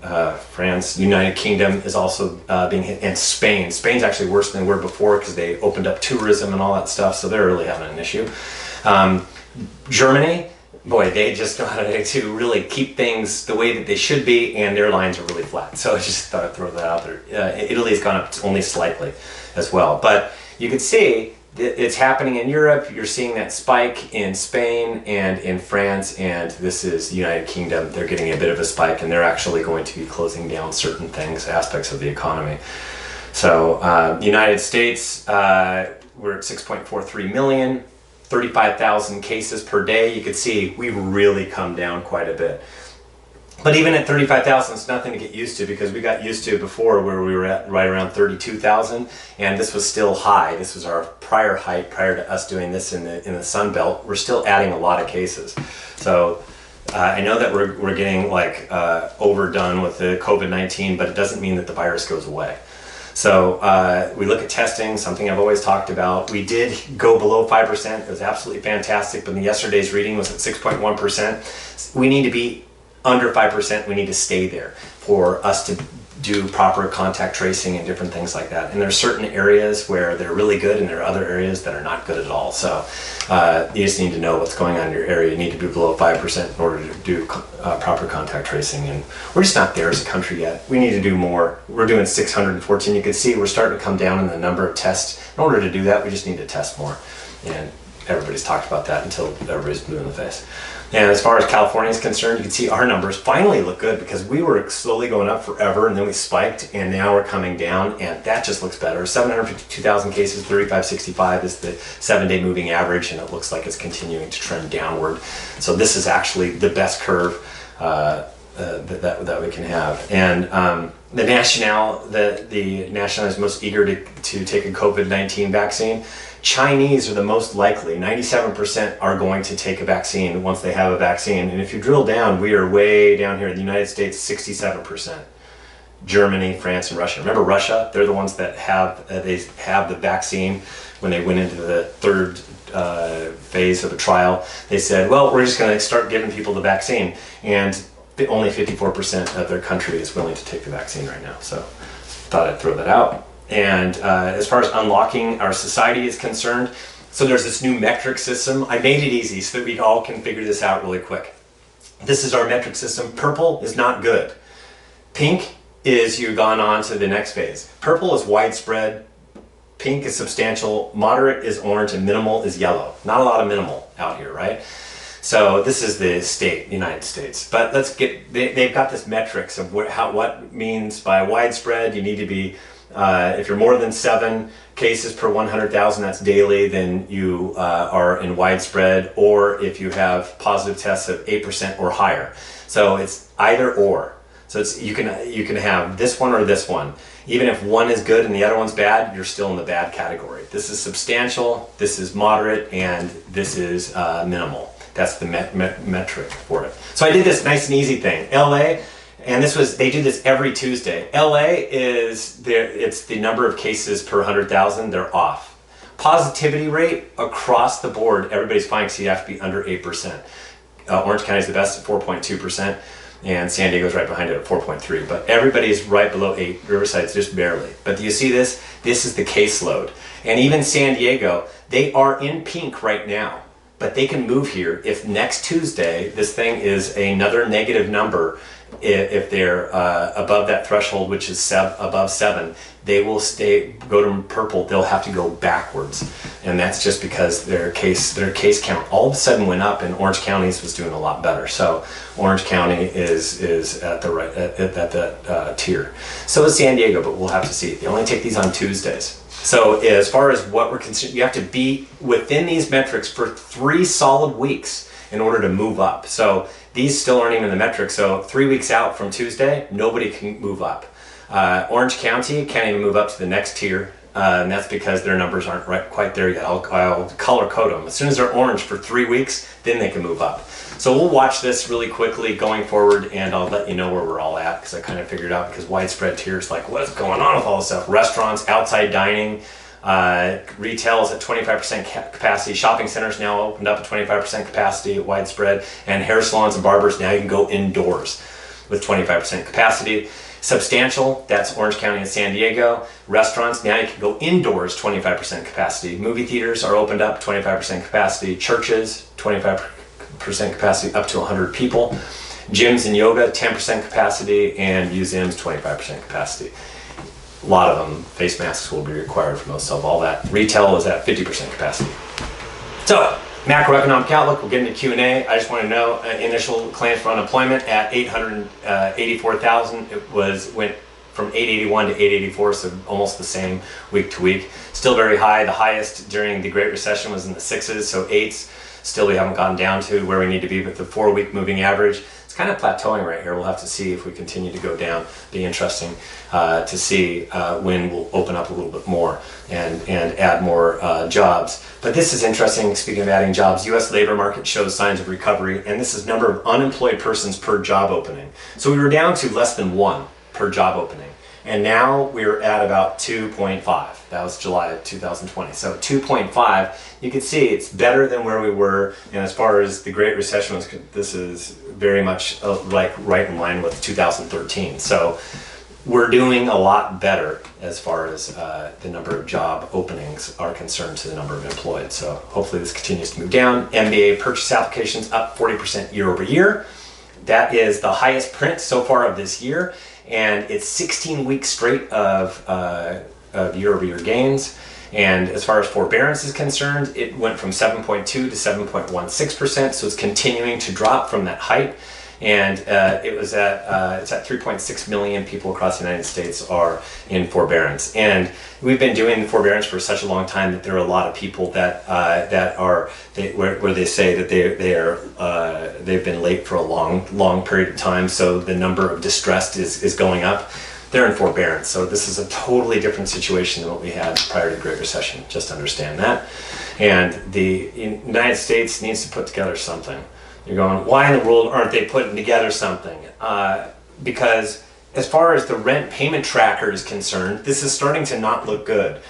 France, United Kingdom is also being hit, and Spain. Spain's actually worse than they were before because they opened up tourism and all that stuff, so they're really having an issue. Germany, boy, they just know how to really keep things the way that they should be, and their lines are really flat. So I just thought I'd throw that out there. Italy's gone up only slightly as well. But you can see it's happening in Europe. You're seeing that spike in Spain and in France, and this is the United Kingdom. They're getting a bit of a spike, and they're actually going to be closing down certain things, aspects of the economy. So the United States, we're at 6.43 million, 35,000 cases per day. You can see we've really come down quite a bit. But even at 35,000, it's nothing to get used to, because we got used to before where we were at right around 32,000, and this was still high. This was our prior height prior to us doing this in the Sun Belt. We're still adding a lot of cases. So I know that we're getting like overdone with the COVID-19, but it doesn't mean that the virus goes away. So we look at testing, something I've always talked about. We did go below 5%. It was absolutely fantastic, but yesterday's reading was at 6.1%. We need to be under 5%. We need to stay there for us to do proper contact tracing and different things like that. And there's certain areas where they're really good, and there are other areas that are not good at all. So you just need to know what's going on in your area. You need to be below 5% in order to do proper contact tracing. And we're just not there as a country yet. We need to do more. We're doing 614. You can see we're starting to come down in the number of tests. In order to do that, we just need to test more. And everybody's talked about that until everybody's blue in the face. And as far as California is concerned, you can see our numbers finally look good, because we were slowly going up forever, and then we spiked, and now we're coming down, and that just looks better. 752,000 cases, 3565 is the 7-day moving average, and it looks like it's continuing to trend downward. So this is actually the best curve that we can have. And the national is most eager to take a COVID-19 vaccine. Chinese are the most likely. 97% are going to take a vaccine once they have a vaccine. And if you drill down, we are way down here. The United States, 67%. Germany, France, and Russia. Remember Russia? They're the ones that have the vaccine. When they went into the third phase of a trial, they said, well, we're just going to start giving people the vaccine. And only 54% of their country is willing to take the vaccine right now. So thought I'd throw that out. And as far as unlocking our society is concerned, so there's this new metric system. I made it easy so that we all can figure this out really quick. This is our metric system. Purple is not good. Pink is you've gone on to the next phase. Purple is widespread. Pink is substantial. Moderate is orange, and minimal is yellow. Not a lot of minimal out here, right? So this is the state, the United States. But let's get, they've got this metrics of what means by widespread. You need to be, if you're more than 7 cases per 100,000, that's daily, then you are in widespread, or if you have positive tests of 8% or higher. So it's either or. So it's, you can have this one or this one. Even if one is good and the other one's bad, you're still in the bad category. This is substantial, this is moderate, and this is minimal. That's the metric for it. So I did this nice and easy thing. LA, and they do this every Tuesday. LA it's the number of cases per 100,000, they're off. Positivity rate across the board, everybody's fine, because you have to be under 8%. Orange County is the best at 4.2%, and San Diego's right behind it at 4.3%. But everybody's right below 8%. Riverside's just barely. But do you see this? This is the caseload. And even San Diego, they are in pink right now. But they can move here if next Tuesday this thing is another negative number. If they're above that threshold, which is above 7, they will go to purple. They'll have to go backwards, and that's just because their case count all of a sudden went up, and Orange County's was doing a lot better. So Orange County is at the right at that tier. So is San Diego, but we'll have to see. They only take these on Tuesdays. So as far as what we're considering, you have to be within these metrics for 3 solid weeks in order to move up. So these still aren't even the metric. So 3 weeks out from Tuesday, nobody can move up. Orange County can't even move up to the next tier. And that's because their numbers aren't quite there yet. I'll color code them. As soon as they're orange for 3 weeks, then they can move up. So we'll watch this really quickly going forward, and I'll let you know where we're all at, because I kind of figured out, because widespread tiers, like what's going on with all this stuff? Restaurants, outside dining, retail is at 25% capacity. Shopping centers now opened up at 25% capacity at widespread, and hair salons and barbers, now you can go indoors with 25% capacity. Substantial, that's Orange County and San Diego. Restaurants, now you can go indoors, 25% capacity. Movie theaters are opened up, 25% capacity. Churches, 25% capacity up to 100 people. Gyms and yoga, 10% capacity, and museums, 25% capacity. A lot of them, face masks will be required for most of all that. Retail is at 50% capacity. So, macroeconomic outlook, we'll get into Q&A. I just want to know initial claims for unemployment at 884,000. It went from 881 to 884, so almost the same week to week. Still very high. The highest during the Great Recession was in the 6s, so 8s. Still, we haven't gotten down to where we need to be, but the 4-week moving average, it's kind of plateauing right here. We'll have to see if we continue to go down. Be interesting to see when we'll open up a little bit more and add more jobs. But this is interesting. Speaking of adding jobs, U.S. labor market shows signs of recovery, and this is number of unemployed persons per job opening. So we were down to less than 1 per job opening, and now we're at about 2.5. That was July of 2020. So 2.5, you can see it's better than where we were. And as far as the Great Recession was, this is very much like right in line with 2013. So we're doing a lot better as far as the number of job openings are concerned to the number of employed. So hopefully this continues to move down. MBA purchase applications up 40% year over year. That is the highest print so far of this year, and it's 16 weeks straight of year-over-year gains. And as far as forbearance is concerned, it went from 7.2 to 7.16%, so it's continuing to drop from that height. And it's at 3.6 million people across the United States are in forbearance. And we've been doing forbearance for such a long time that there are a lot of people that where they say that they've been late for a long period of time. So the number of distressed is going up. They're in forbearance. So this is a totally different situation than what we had prior to the Great Recession. Just understand that. And the United States needs to put together something. You're going, why in the world aren't they putting together something? Because as far as the rent payment tracker is concerned, this is starting to not look good.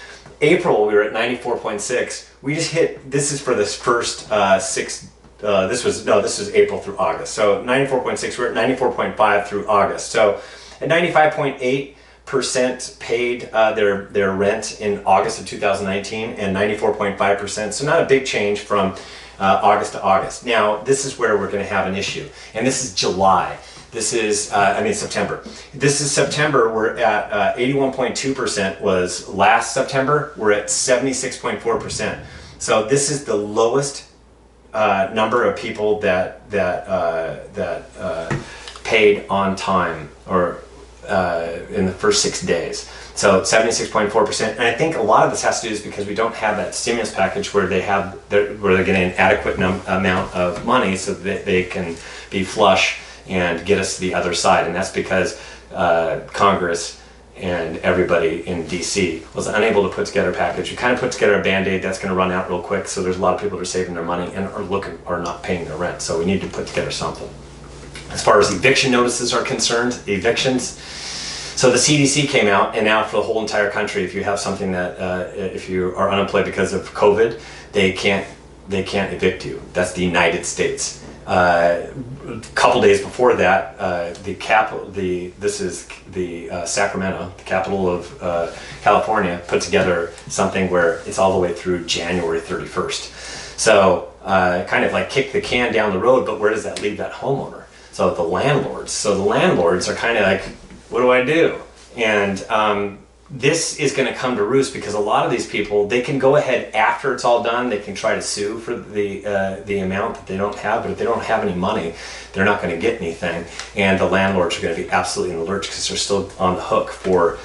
April, we were at 94.6. We just hit, this is for this first this was April through August. So 94.6, we're at 94.5 through August. So at 95.8% paid their rent in August of 2019 and 94.5%. So not a big change from August to August. Now, this is where we're going to have an issue. And this is July. This is, September. This is September. We're at 81.2% was last September. We're at 76.4%. So this is the lowest number of people that paid on time or in the first 6 days. So 76.4%, and I think a lot of this has to do is because we don't have that stimulus package where they're getting an adequate amount of money so that they can be flush and get us to the other side, and that's because Congress and everybody in DC was unable to put together a package. We kind of put together a Band-Aid that's going to run out real quick, so there's a lot of people that are saving their money and are not paying their rent. So we need to put together something. As far as eviction notices are concerned, evictions. So the CDC came out, and now for the whole entire country, if you have something that, if you are unemployed because of COVID, they can't evict you. That's the United States. A couple days before that, Sacramento, the capital of California, put together something where it's all the way through January 31st. So kind of like kick the can down the road, but where does that leave that homeowner? So the landlords are kind of like, what do I do? And this is going to come to roost because a lot of these people, they can go ahead after it's all done, they can try to sue for the amount that they don't have, but if they don't have any money, they're not going to get anything, and the landlords are going to be absolutely in the lurch because they're still on the hook for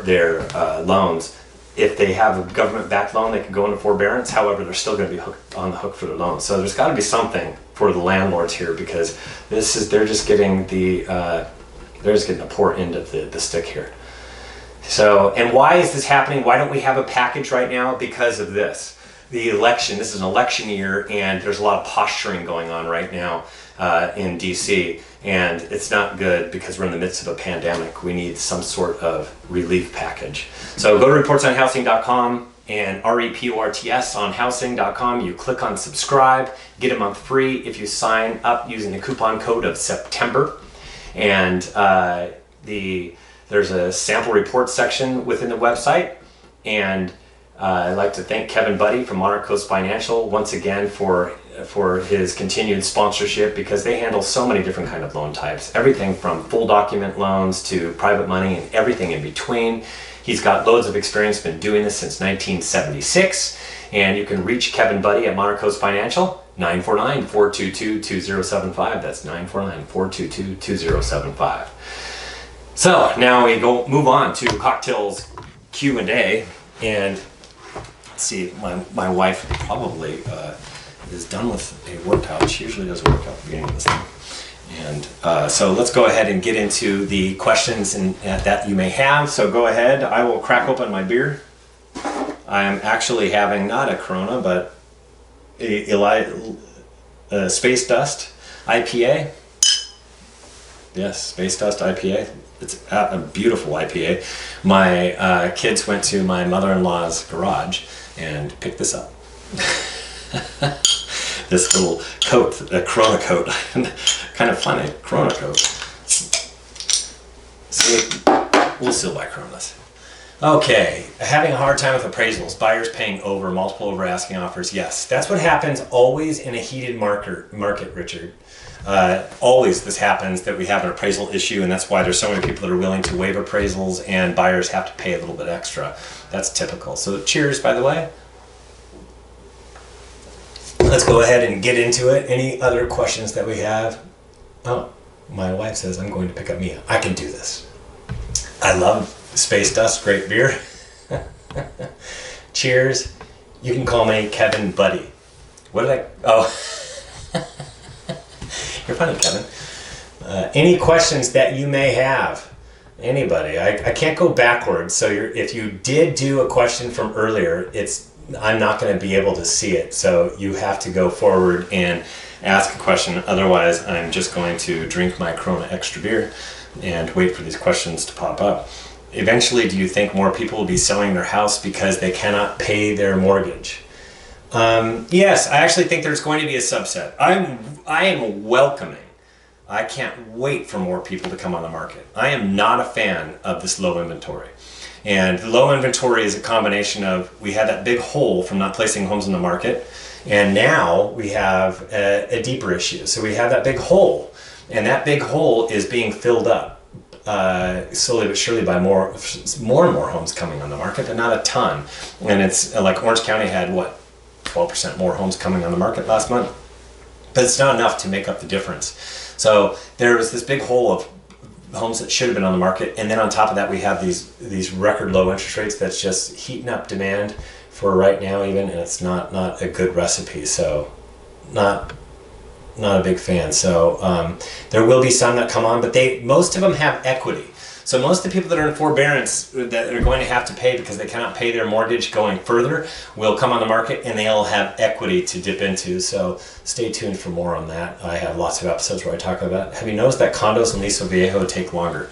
their loans. if they have a government-backed loan, they can go into forbearance. However, they're still going to be on the hook for their loan. So there's got to be something for the landlords here, because they're just getting a poor end of the stick here. So, and why is this happening? Why don't we have a package right now? Because of this. The election, this is an election year, and there's a lot of posturing going on right now in DC, and it's not good because we're in the midst of a pandemic. We need some sort of relief package. So go to reportsonhousing.com and reports on housing.com. You click on subscribe, get a month free if you sign up using the coupon code of September. And there's a sample report section within the website, and I'd like to thank Kevin Buddy from Monarch Coast Financial once again for his continued sponsorship, because they handle so many different kind of loan types, everything from full document loans to private money and everything in between. He's got loads of experience, been doing this since 1976, and you can reach Kevin Buddy at Monarch Coast Financial, 949-422-2075. That's 949-422-2075. So now we move on to cocktails Q&A, and let's see, my wife probably is done with a workout. She usually does a workout at the beginning of this thing. And so let's go ahead and get into the questions that you may have. So go ahead, I will crack open my beer. I'm actually having not a Corona, but a Space Dust IPA. Yes, Space Dust IPA. It's a beautiful IPA. My kids went to my mother-in-law's garage and picked this up. This little coat, a Corona coat. Kind of funny, Corona coat. See, we'll still buy Coronas. Okay, having a hard time with appraisals. Buyers paying multiple over asking offers. Yes, that's what happens always in a heated market, Richard. Always this happens, that we have an appraisal issue, and that's why there's so many people that are willing to waive appraisals and buyers have to pay a little bit extra. That's typical. So cheers, by the way. Let's go ahead and get into it. Any other questions that we have? Oh, my wife says I'm going to pick up Mia. I can do this. I love Space Dust, great beer. Cheers. You can call me Kevin Buddy. What did I... Oh. You're funny, Kevin. Any questions that you may have? Anybody? I can't go backwards. So if you did do a question from earlier, I'm not going to be able to see it. So you have to go forward and ask a question. Otherwise, I'm just going to drink my Corona Extra beer and wait for these questions to pop up. Eventually, do you think more people will be selling their house because they cannot pay their mortgage? Yes, I actually think there's going to be a subset. I am welcoming. I can't wait for more people to come on the market. I am not a fan of this low inventory. And the low inventory is a combination of, we had that big hole from not placing homes in the market, and now we have a deeper issue. So we have that big hole, and that big hole is being filled up slowly but surely by more and more homes coming on the market, but not a ton. And it's like Orange County had, what, 12% more homes coming on the market last month? But it's not enough to make up the difference. So there was this big hole of homes that should have been on the market, and then on top of that we have these record low interest rates that's just heating up demand for right now even, and it's not a good recipe. So not a big fan. So there will be some that come on, but most of them have equity. So most of the people that are in forbearance that are going to have to pay because they cannot pay their mortgage going further will come on the market, and they'll have equity to dip into. So stay tuned for more on that. I have lots of episodes where I talk about, have you noticed that condos in Liso Viejo take longer?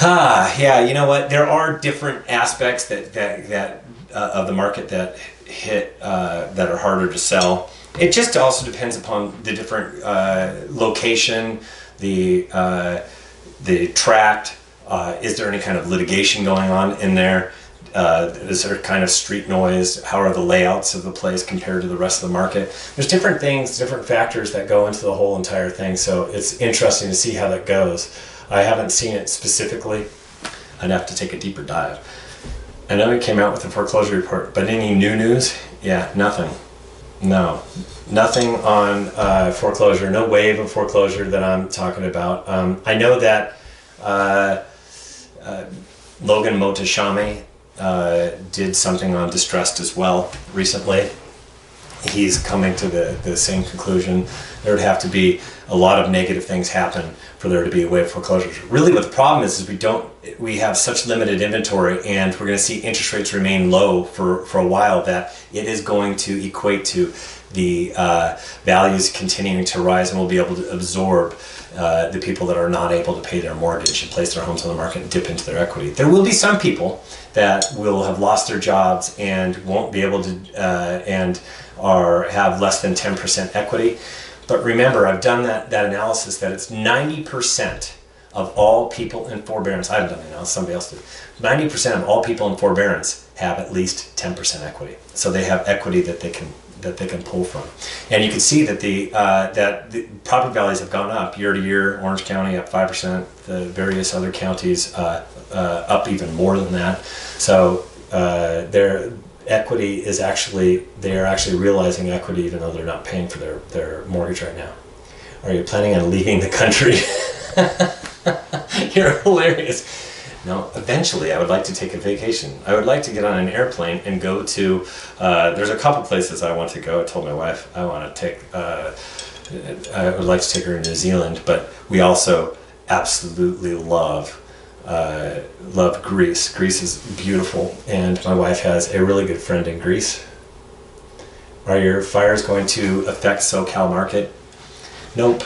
Yeah, you know what? There are different aspects that of the market that hit that are harder to sell. It just also depends upon the different location, the tract. Is there any kind of litigation going on in there? Is there kind of street noise? How are the layouts of the place compared to the rest of the market? There's different things, different factors that go into the whole entire thing. So it's interesting to see how that goes. I haven't seen it specifically. I'd have to take a deeper dive. I know it came out with a foreclosure report, but any new news? Yeah, nothing. No, nothing on foreclosure. No wave of foreclosure that I'm talking about. I know that Logan Mohtashami did something on distressed as well recently. He's coming to the same conclusion. There would have to be a lot of negative things happen for there to be a wave of foreclosures. Really what the problem is we have such limited inventory, and we're going to see interest rates remain low for a while, that it is going to equate to the values continuing to rise, and we'll be able to absorb the people that are not able to pay their mortgage and place their homes on the market and dip into their equity. There will be some people that will have lost their jobs and won't be able to have less than 10% equity. But remember, I've done that analysis that it's 90% of all people in forbearance. I haven't done the analysis, somebody else did. 90% of all people in forbearance have at least 10% equity. So they have equity that they can pull from. And you can see that the property values have gone up year to year. Orange County up 5%, the various other counties up even more than that. So their equity is they are actually realizing equity even though they're not paying for their mortgage right now. Are you planning on leaving the country? You're hilarious. No, eventually I would like to take a vacation. I would like to get on an airplane and go to, there's a couple places I want to go. I told my wife I would like to take her to New Zealand, but we also absolutely love Greece. Greece is beautiful, and my wife has a really good friend in Greece. Are your fires going to affect SoCal market? Nope.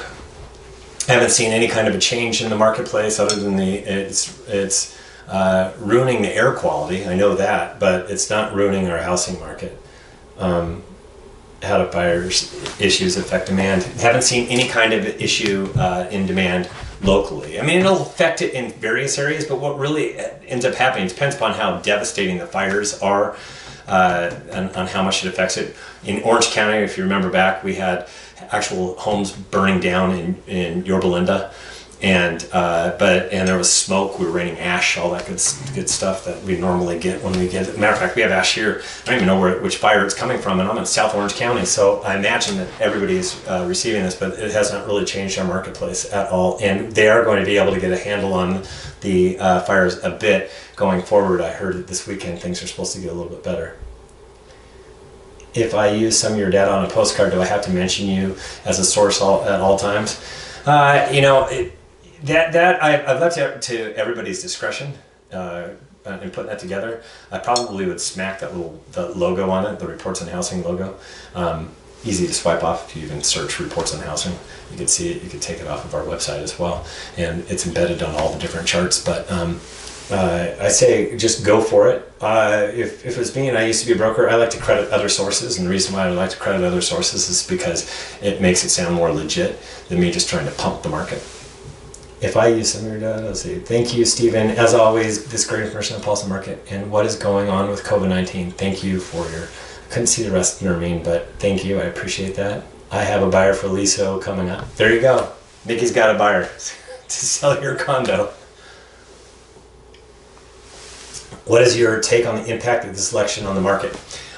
I haven't seen any kind of a change in the marketplace other than it's ruining the air quality. I know that, but it's not ruining our housing market. How do fires issues affect demand? Haven't seen any kind of issue in demand locally. I mean, it'll affect it in various areas, but what really ends up happening depends upon how devastating the fires are and on how much it affects it. In Orange County, if you remember back, we had actual homes burning down in Yorba Linda, and there was smoke. We were raining ash, all that good stuff that we normally get when we get. Matter of fact, we have ash here. I don't even know which fire it's coming from, and I'm in South Orange County, so I imagine that everybody is receiving this, but it has not really changed our marketplace at all. And they are going to be able to get a handle on the fires a bit going forward. I heard that this weekend things are supposed to get a little bit better. If I use some of your data on a postcard, do I have to mention you as a source at all times? I've left it to everybody's discretion in putting that together. I probably would smack the logo on it, the Reports on Housing logo. Easy to swipe off if you even search Reports on Housing. You can see it. You can take it off of our website as well, and it's embedded on all the different charts. But I say just go for it. If it was me and I used to be a broker, I like to credit other sources, and the reason why I like to credit other sources is because it makes it sound more legit than me just trying to pump the market. If I use some of your data, let's see. Thank you, Stephen. As always, this great information on Pulse of Market and what is going on with COVID-19. Thank you for I couldn't see the rest of Nermeen, but thank you. I appreciate that. I have a buyer for Liso coming up. There you go. Nikki's got a buyer to sell your condo. What is your take on the impact of this election on the market?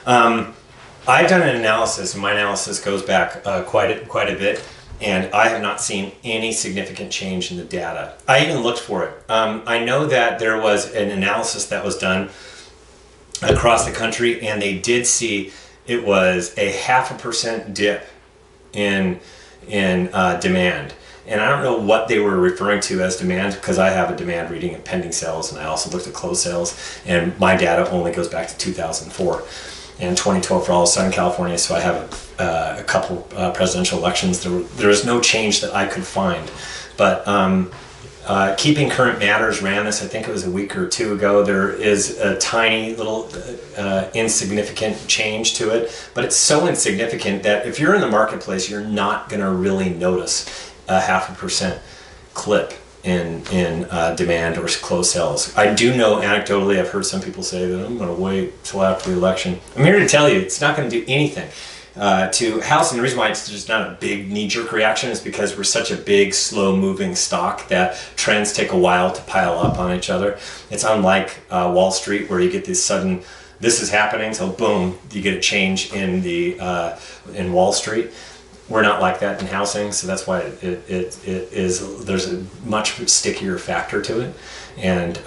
I've done an analysis, and my analysis goes back quite a bit, and I have not seen any significant change in the data. I even looked for it. I know that there was an analysis that was done across the country, and they did see it was a 0.5% dip in demand. And I don't know what they were referring to as demand, because I have a demand reading of pending sales, and I also looked at closed sales, and my data only goes back to 2004 and 2012 for all of Southern California. So I have a couple presidential elections. There was no change that I could find, but Keeping Current Matters ran this. I think it was a week or two ago. There is a tiny little insignificant change to it, but it's so insignificant that if you're in the marketplace, you're not going to really notice a 0.5% clip in demand or closed sales. I do know anecdotally, I've heard some people say that I'm going to wait till after the election. I'm here to tell you it's not going to do anything to housing. The reason why it's just not a big knee-jerk reaction is because we're such a big, slow-moving stock that trends take a while to pile up on each other. It's unlike Wall Street, where you get this sudden, this is happening, so boom, you get a change in Wall Street. We're not like that in housing, so that's why it is. There's a much stickier factor to it, and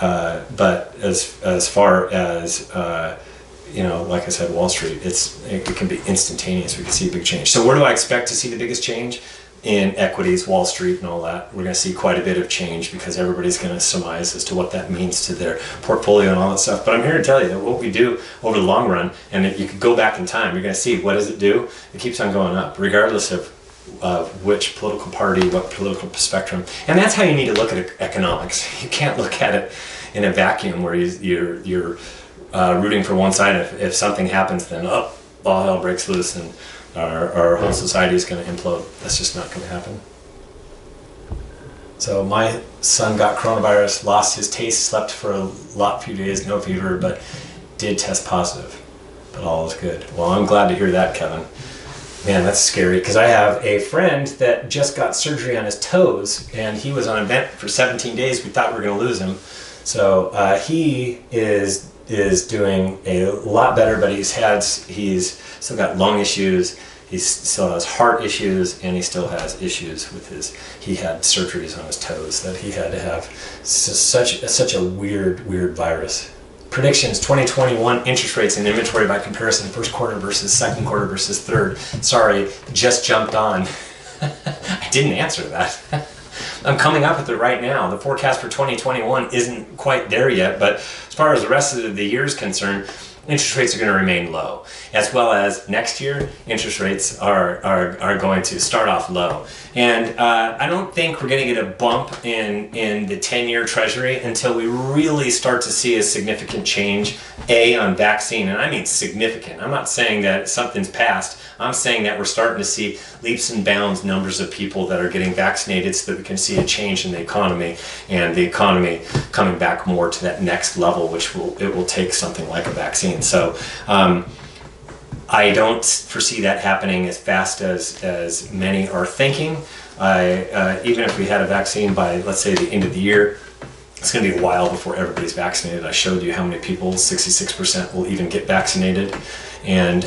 but as far as like I said, Wall Street, it can be instantaneous. We can see a big change. So where do I expect to see the biggest change? In equities, Wall Street, and all that. We're going to see quite a bit of change because everybody's going to surmise as to what that means to their portfolio and all that stuff. But I'm here to tell you that what we do over the long run, and if you could go back in time, you're going to see what does it do? It keeps on going up, regardless of which political party, what political spectrum. And that's how you need to look at economics. You can't look at it in a vacuum where you're rooting for one side. If something happens, then all hell breaks loose and our whole society is going to implode. That's just not going to happen. So my son got coronavirus, lost his taste, slept for a few days, no fever, but did test positive. But all is good. Well, I'm glad to hear that, Kevin. Man, that's scary, because I have a friend that just got surgery on his toes, and he was on a vent for 17 days. We thought we were going to lose him. So he is doing a lot better, but he's still got lung issues, he still has heart issues, and he still has issues with he had surgeries on his toes that he had to have. Such a weird virus. Predictions, 2021 interest rates and inventory by comparison, first quarter versus second quarter versus third. Sorry, just jumped on. I didn't answer that. I'm coming up with it right now. The forecast for 2021 isn't quite there yet, but as far as the rest of the year is concerned, interest rates are going to remain low, as well as next year, interest rates are going to start off low. And I don't think we're going to get a bump in the 10-year Treasury until we really start to see a significant change, on vaccine. And I mean significant. I'm not saying that something's passed. I'm saying that we're starting to see leaps and bounds numbers of people that are getting vaccinated so that we can see a change in the economy, and the economy coming back more to that next level, which will take something like a vaccine. So I don't foresee that happening as fast as many are thinking. Even if we had a vaccine by, let's say, the end of the year, it's going to be a while before everybody's vaccinated. I showed you how many people, 66% will even get vaccinated. And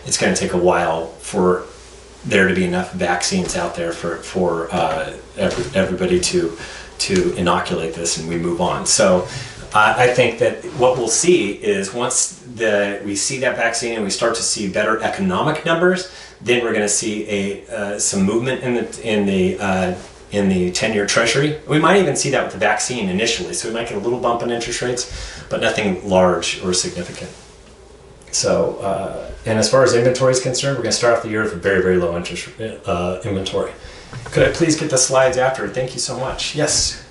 it's going to take a while for there to be enough vaccines out there for everybody to inoculate this and we move on. So I think that what we'll see is once we see that vaccine and we start to see better economic numbers, then we're going to see some movement in the 10-year Treasury. We might even see that with the vaccine initially. So we might get a little bump in interest rates, but nothing large or significant. So, and as far as inventory is concerned, we're going to start off the year with a very, very low interest inventory. Could I please get the slides after? Thank you so much. Yes,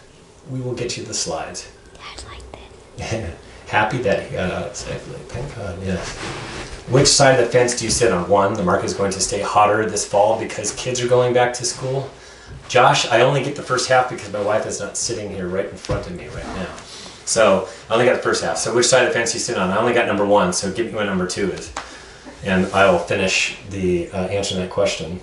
we will get you the slides. Dad liked it. Happy that he got out safely. Thank God, yes. Which side of the fence do you sit on? One, the market is going to stay hotter this fall because kids are going back to school. Josh, I only get the first half because my wife is not sitting here right in front of me right now. So I only got the first half. So which side of the fence do you sit on? I only got number one, so give me what number two is. And I will finish the answer to that question.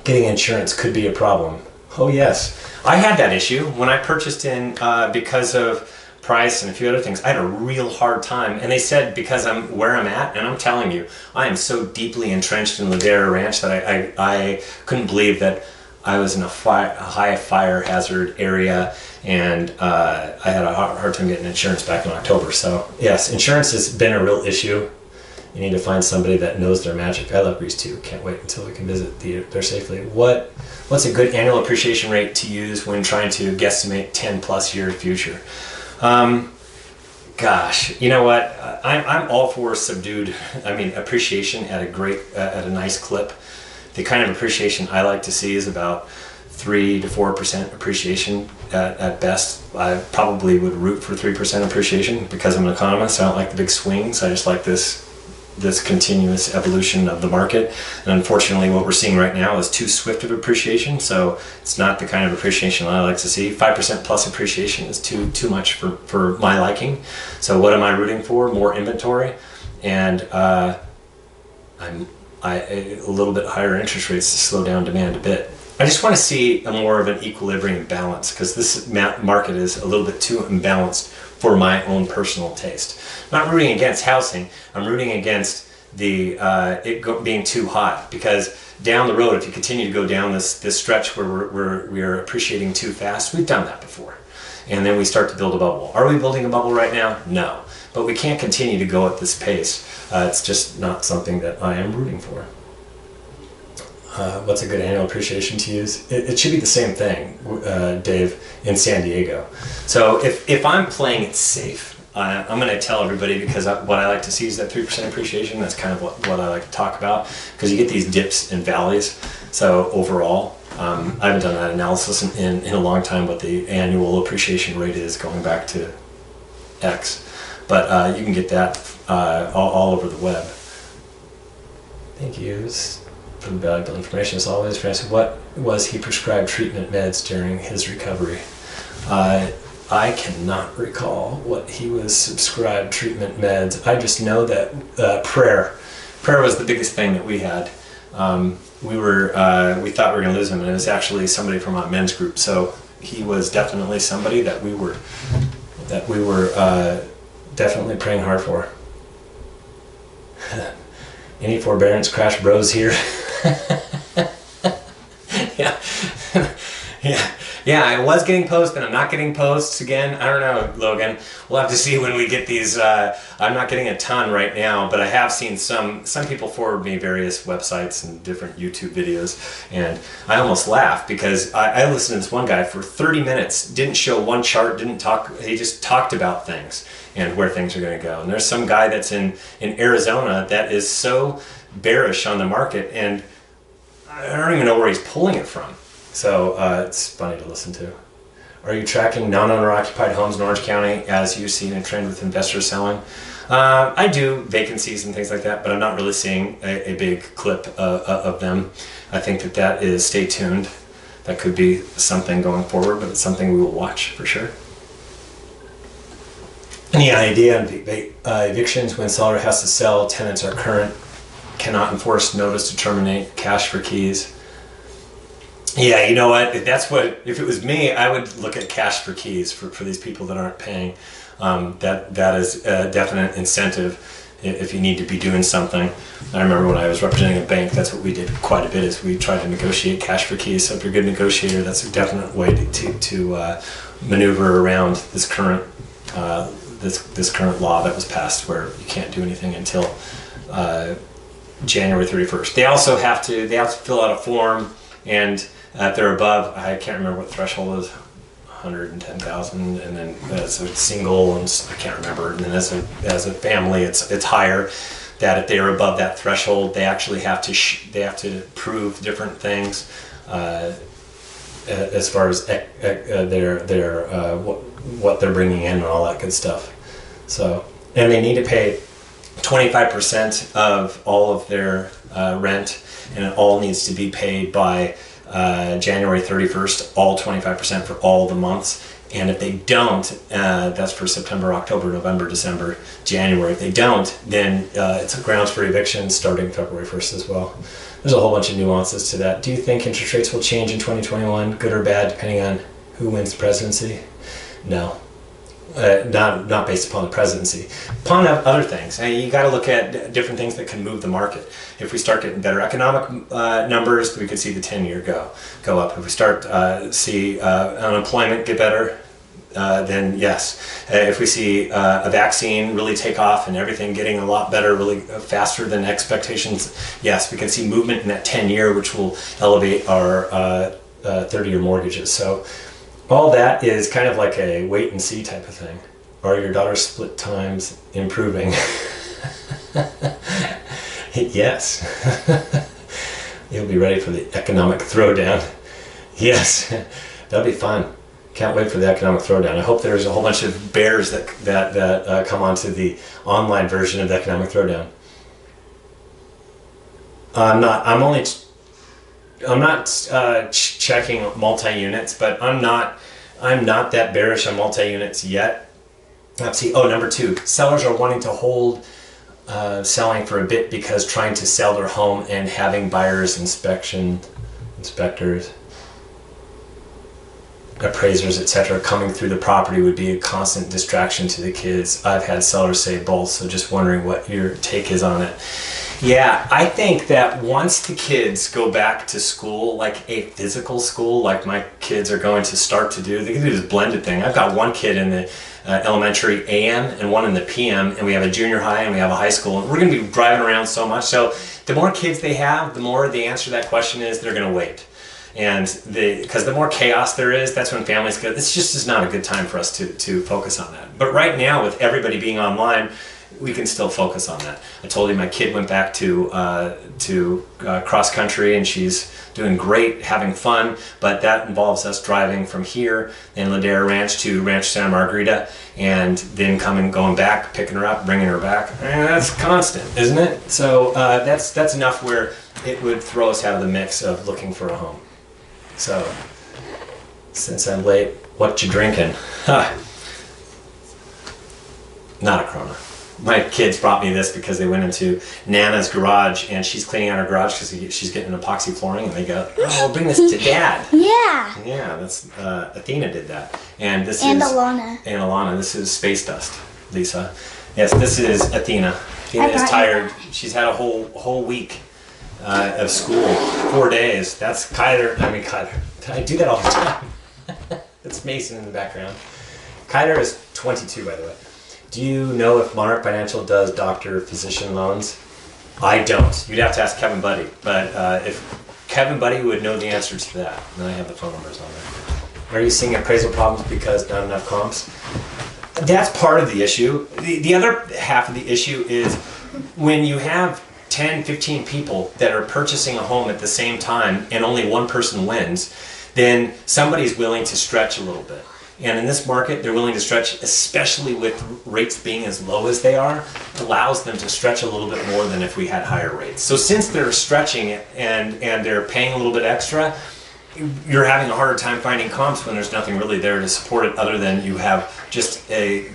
Getting insurance could be a problem. Oh yes. I had that issue when I purchased in because of price and a few other things. I had a real hard time, and they said because I'm where I'm at, and I'm telling you, I am so deeply entrenched in Ladera Ranch that I couldn't believe that I was in a high fire hazard area, and I had a hard time getting insurance back in October. So yes, insurance has been a real issue. You need to find somebody that knows their magic. I love Greece too. Can't wait until we can visit there safely. What's a good annual appreciation rate to use when trying to guesstimate 10 plus year future? Gosh, you know what? I'm all for appreciation at a nice clip. The kind of appreciation I like to see is about 3 to 4% appreciation at best. I probably would root for 3% appreciation because I'm an economist. I don't like the big swings. I just like this continuous evolution of the market. And unfortunately, what we're seeing right now is too swift of appreciation. So it's not the kind of appreciation I like to see. 5% plus appreciation is too much for my liking. So what am I rooting for? More inventory, and a little bit higher interest rates to slow down demand a bit. I just want to see more of an equilibrium balance because this market is a little bit too imbalanced for my own personal taste. I'm not rooting against housing. I'm rooting against being too hot, because down the road, if you continue to go down this stretch where we're appreciating too fast, we've done that before. And then we start to build a bubble. Are we building a bubble right now? No. But we can't continue to go at this pace. It's just not something that I am rooting for. What's a good annual appreciation to use? It should be the same thing, Dave, in San Diego. So if I'm playing it safe, I'm going to tell everybody, because what I like to see is that 3% appreciation. That's kind of what I like to talk about, because you get these dips and valleys. So overall, I haven't done that analysis in a long time, what the annual appreciation rate is going back to X. But you can get that all over the web. Thank you for the valuable information as always. Francis, what was he prescribed treatment meds during his recovery? I cannot recall what he was subscribed treatment meds. I just know that prayer was the biggest thing that we had. We thought we were going to lose him, and it was actually somebody from our men's group. So he was definitely somebody that we were definitely praying hard for. Any forbearance crash bros here? Yeah, I was getting posts, but I'm not getting posts again. I don't know, Logan. We'll have to see when we get these. I'm not getting a ton right now, but I have seen some people forward me various websites and different YouTube videos, and I almost laughed because I listened to this one guy for 30 minutes, didn't show one chart, didn't talk, he just talked about things and where things are going to go. And there's some guy that's in Arizona that is so bearish on the market, and I don't even know where he's pulling it from. So it's funny to listen to. Are you tracking non-owner occupied homes in Orange County as you've seen a trend with investors selling? I do vacancies and things like that, but I'm not really seeing a big clip of them. I think that is, stay tuned. That could be something going forward, but it's something we will watch for sure. Any idea on evictions when seller has to sell, tenants are current, cannot enforce notice to terminate, cash for keys? Yeah, you know what? If it was me, I would look at cash for keys for these people that aren't paying. That is a definite incentive if you need to be doing something. I remember when I was representing a bank, that's what we did quite a bit, is we tried to negotiate cash for keys. So if you're a good negotiator, that's a definite way to maneuver around this current this current law that was passed, where you can't do anything until January 31st. They also have to fill out a form, and if they're above, I can't remember what the threshold is, 110,000, and then as a single, and I can't remember, and then as a family, it's higher. That if they are above that threshold, they actually have to prove different things as far as what they're bringing in and all that good stuff. So, and they need to pay 25% of all of their rent, and it all needs to be paid by January 31st, all 25% for all the months. And if they don't, that's for September, October, November, December, January. If they don't, then it's a grounds for eviction starting February 1st as well. There's a whole bunch of nuances to that. Do you think interest rates will change in 2021, good or bad, depending on who wins the presidency? No. Not based upon the presidency. Upon other things. You got to look at different things that can move the market. If we start getting better economic numbers, we could see the 10-year go up. If we start see unemployment get better, then yes. If we see a vaccine really take off and everything getting a lot better, really faster than expectations, yes, we can see movement in that 10-year, which will elevate our 30-year mortgages. So all that is kind of like a wait and see type of thing. Are your daughter's split times improving? Yes. You'll be ready for the economic throwdown. Yes, that'll be fun. Can't wait for the economic throwdown. I hope there's a whole bunch of bears that come onto the online version of the economic throwdown. I'm not checking multi-units, but I'm not that bearish on multi-units yet. Let's see. Oh, number 2, sellers are wanting to hold selling for a bit because trying to sell their home and having buyers, inspectors, appraisers, etc. coming through the property would be a constant distraction to the kids. I've had sellers say both, so just wondering what your take is on it. Yeah, I think that once the kids go back to school, like a physical school, like my kids are going to start to do, they can do this blended thing. I've got one kid in the elementary AM and one in the PM, and we have a junior high and we have a high school, and we're going to be driving around so much. So the more kids they have, the more the answer to that question is they're going to wait. And because the more chaos there is, that's when families go, this just is not a good time for us to focus on that. But right now, with everybody being online, we can still focus on that. I told you my kid went back to cross country, and she's doing great, having fun, but that involves us driving from here in Ladera Ranch to Ranch Santa Margarita, and then going back, picking her up, bringing her back. And that's constant, isn't it? So that's enough where it would throw us out of the mix of looking for a home. So, since I'm late, what you drinking? Not a Corona. My kids brought me this because they went into Nana's garage, and she's cleaning out her garage because she's getting epoxy flooring, and they go, "Oh, we'll bring this to Dad." Yeah. Yeah, that's Athena did that, and this And is Alana. And Alana, this is Space Dust, Lisa. Yes, this is Athena. Athena is tired. She's had a whole week of school, 4 days. That's Kyler. I do that all the time. That's Mason in the background. Kyler is 22, by the way. Do you know if Monarch Financial does doctor-physician loans? I don't. You'd have to ask Kevin Buddy. But if Kevin Buddy would know the answer to that, then I have the phone numbers on there. Are you seeing appraisal problems because not enough comps? That's part of the issue. The other half of the issue is when you have 10, 15 people that are purchasing a home at the same time and only one person wins, then somebody's willing to stretch a little bit. And in this market, they're willing to stretch, especially with rates being as low as they are, allows them to stretch a little bit more than if we had higher rates. So since they're stretching it and they're paying a little bit extra, you're having a harder time finding comps when there's nothing really there to support it other than you have just a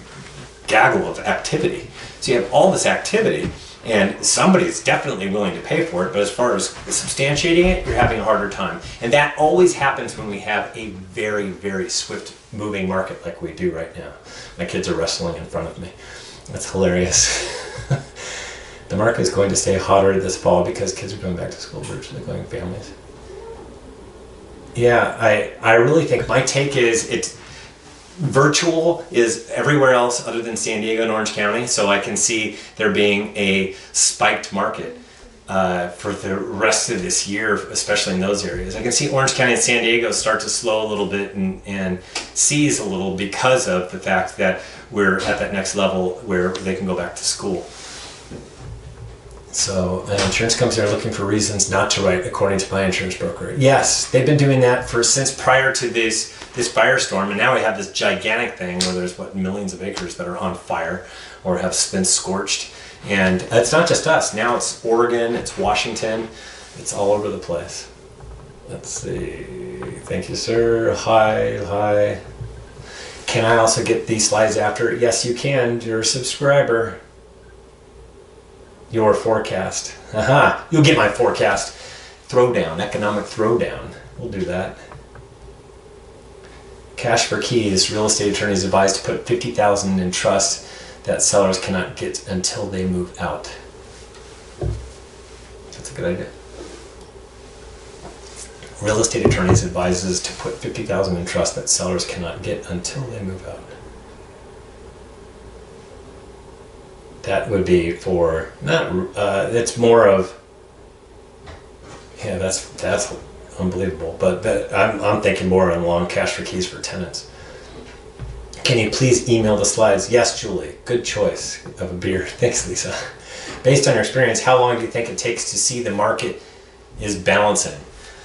gaggle of activity. So you have all this activity, and somebody's definitely willing to pay for it, but as far as substantiating it, you're having a harder time. And that always happens when we have a very, very swift moving market like we do right now. My kids are wrestling in front of me. That's hilarious. The market is going to stay hotter this fall because kids are going back to school, virtually going families. Yeah, I really think my take is it's virtual is everywhere else other than San Diego and Orange County, so I can see there being a spiked market for the rest of this year, especially in those areas. I can see Orange County and San Diego start to slow a little bit and seize a little because of the fact that we're at that next level where they can go back to school. So insurance companies are looking for reasons not to write, according to my insurance broker. Yes, they've been doing that since prior to this firestorm, and now we have this gigantic thing where there's millions of acres that are on fire or have been scorched. And it's not just us. Now it's Oregon, it's Washington, it's all over the place. Let's see. Thank you, sir. Hi. Can I also get these slides after? Yes, you can. You're a subscriber. Your forecast. Aha. You'll get my forecast. Throwdown, economic throwdown. We'll do that. Cash for keys. Real estate attorneys advised to put $50,000 in trust that sellers cannot get until they move out. That's a good idea. Real estate attorneys advises to put $50,000 in trust that sellers cannot get until they move out. That would be for not. It's more of. Yeah, that's unbelievable. But I'm thinking more on long cash for keys for tenants. Can you please email the slides? Yes, Julie. Good choice of a beer. Thanks, Lisa. Based on your experience, how long do you think it takes to see the market is balancing?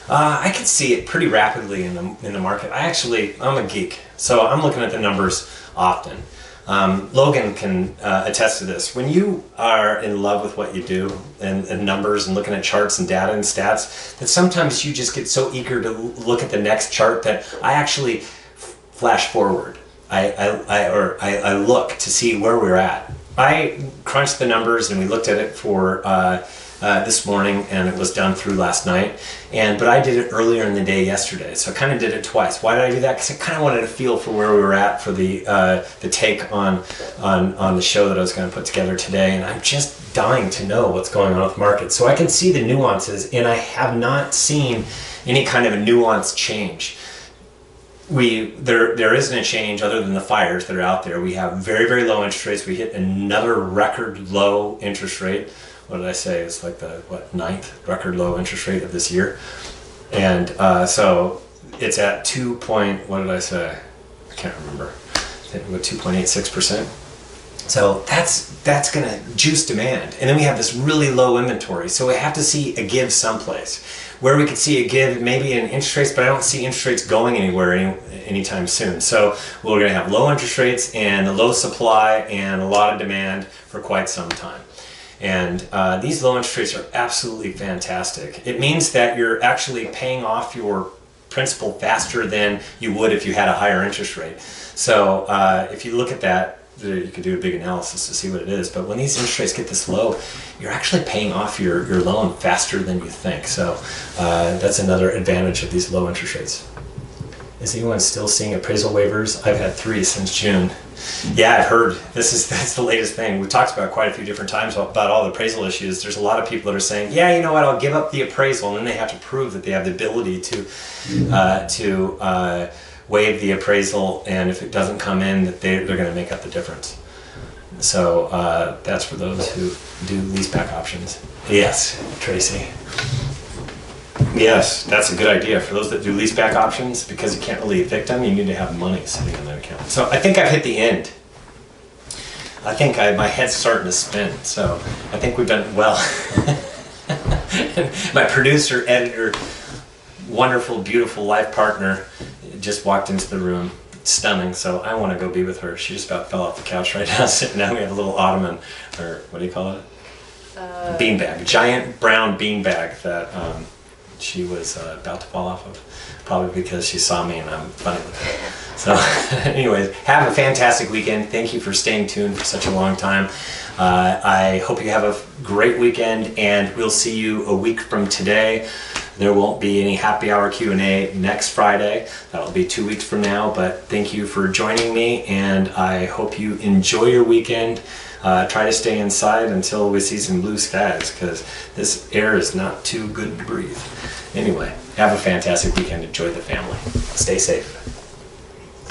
I can see it pretty rapidly in the market. I'm a geek, so I'm looking at the numbers often. Logan can attest to this. When you are in love with what you do and numbers and looking at charts and data and stats, that sometimes you just get so eager to look at the next chart that I actually flash forward. I look to see where we're at. I crunched the numbers and we looked at it for this morning, and it was done through last night. But I did it earlier in the day yesterday, so I kind of did it twice. Why did I do that? Because I kind of wanted to feel for where we were at for the take on the show that I was going to put together today, and I'm just dying to know what's going on with the market, so I can see the nuances, and I have not seen any kind of a nuanced change. There isn't a change other than the fires that are out there. We have very, very low interest rates. We hit another record low interest rate. What did I say? It's like the ninth record low interest rate of this year, and so it's at what did I say? I can't remember. I think we're 2.86%. So that's going to juice demand, and then we have this really low inventory. So we have to see a give someplace. Where we could see a give, maybe in interest rates, but I don't see interest rates going anywhere anytime soon. So we're going to have low interest rates and a low supply and a lot of demand for quite some time. And these low interest rates are absolutely fantastic. It means that you're actually paying off your principal faster than you would if you had a higher interest rate. So if you look at that, you could do a big analysis to see what it is, but when these interest rates get this low, you're actually paying off your loan faster than you think. So that's another advantage of these low interest rates. Is anyone still seeing appraisal waivers? I've had 3 since June. Yeah, I've heard. That's the latest thing. We talked about quite a few different times about all the appraisal issues. There's a lot of people that are saying, yeah, you know what, I'll give up the appraisal, and then they have to prove that they have the ability to waive the appraisal, and if it doesn't come in, that they're going to make up the difference. So that's for those who do leaseback options. Yes, Tracy. Yes, that's a good idea. For those that do leaseback options, because you can't really evict them, you need to have money sitting in that account. So I think I've hit the end. I think my head's starting to spin, so I think we've done well. My producer, editor, wonderful, beautiful life partner just walked into the room. Stunning, so I want to go be with her. She just about fell off the couch right now, sitting down. We have a little ottoman, or what do you call it? Beanbag, giant brown beanbag that she was about to fall off of, probably because she saw me and I'm funny with her. So anyways, have a fantastic weekend. Thank you for staying tuned for such a long time. I hope you have a great weekend, and we'll see you a week from today. There won't be any happy hour Q&A next Friday. That'll be 2 weeks from now, but thank you for joining me, and I hope you enjoy your weekend. Try to stay inside until we see some blue skies, because this air is not too good to breathe. Anyway, have a fantastic weekend. Enjoy the family. Stay safe.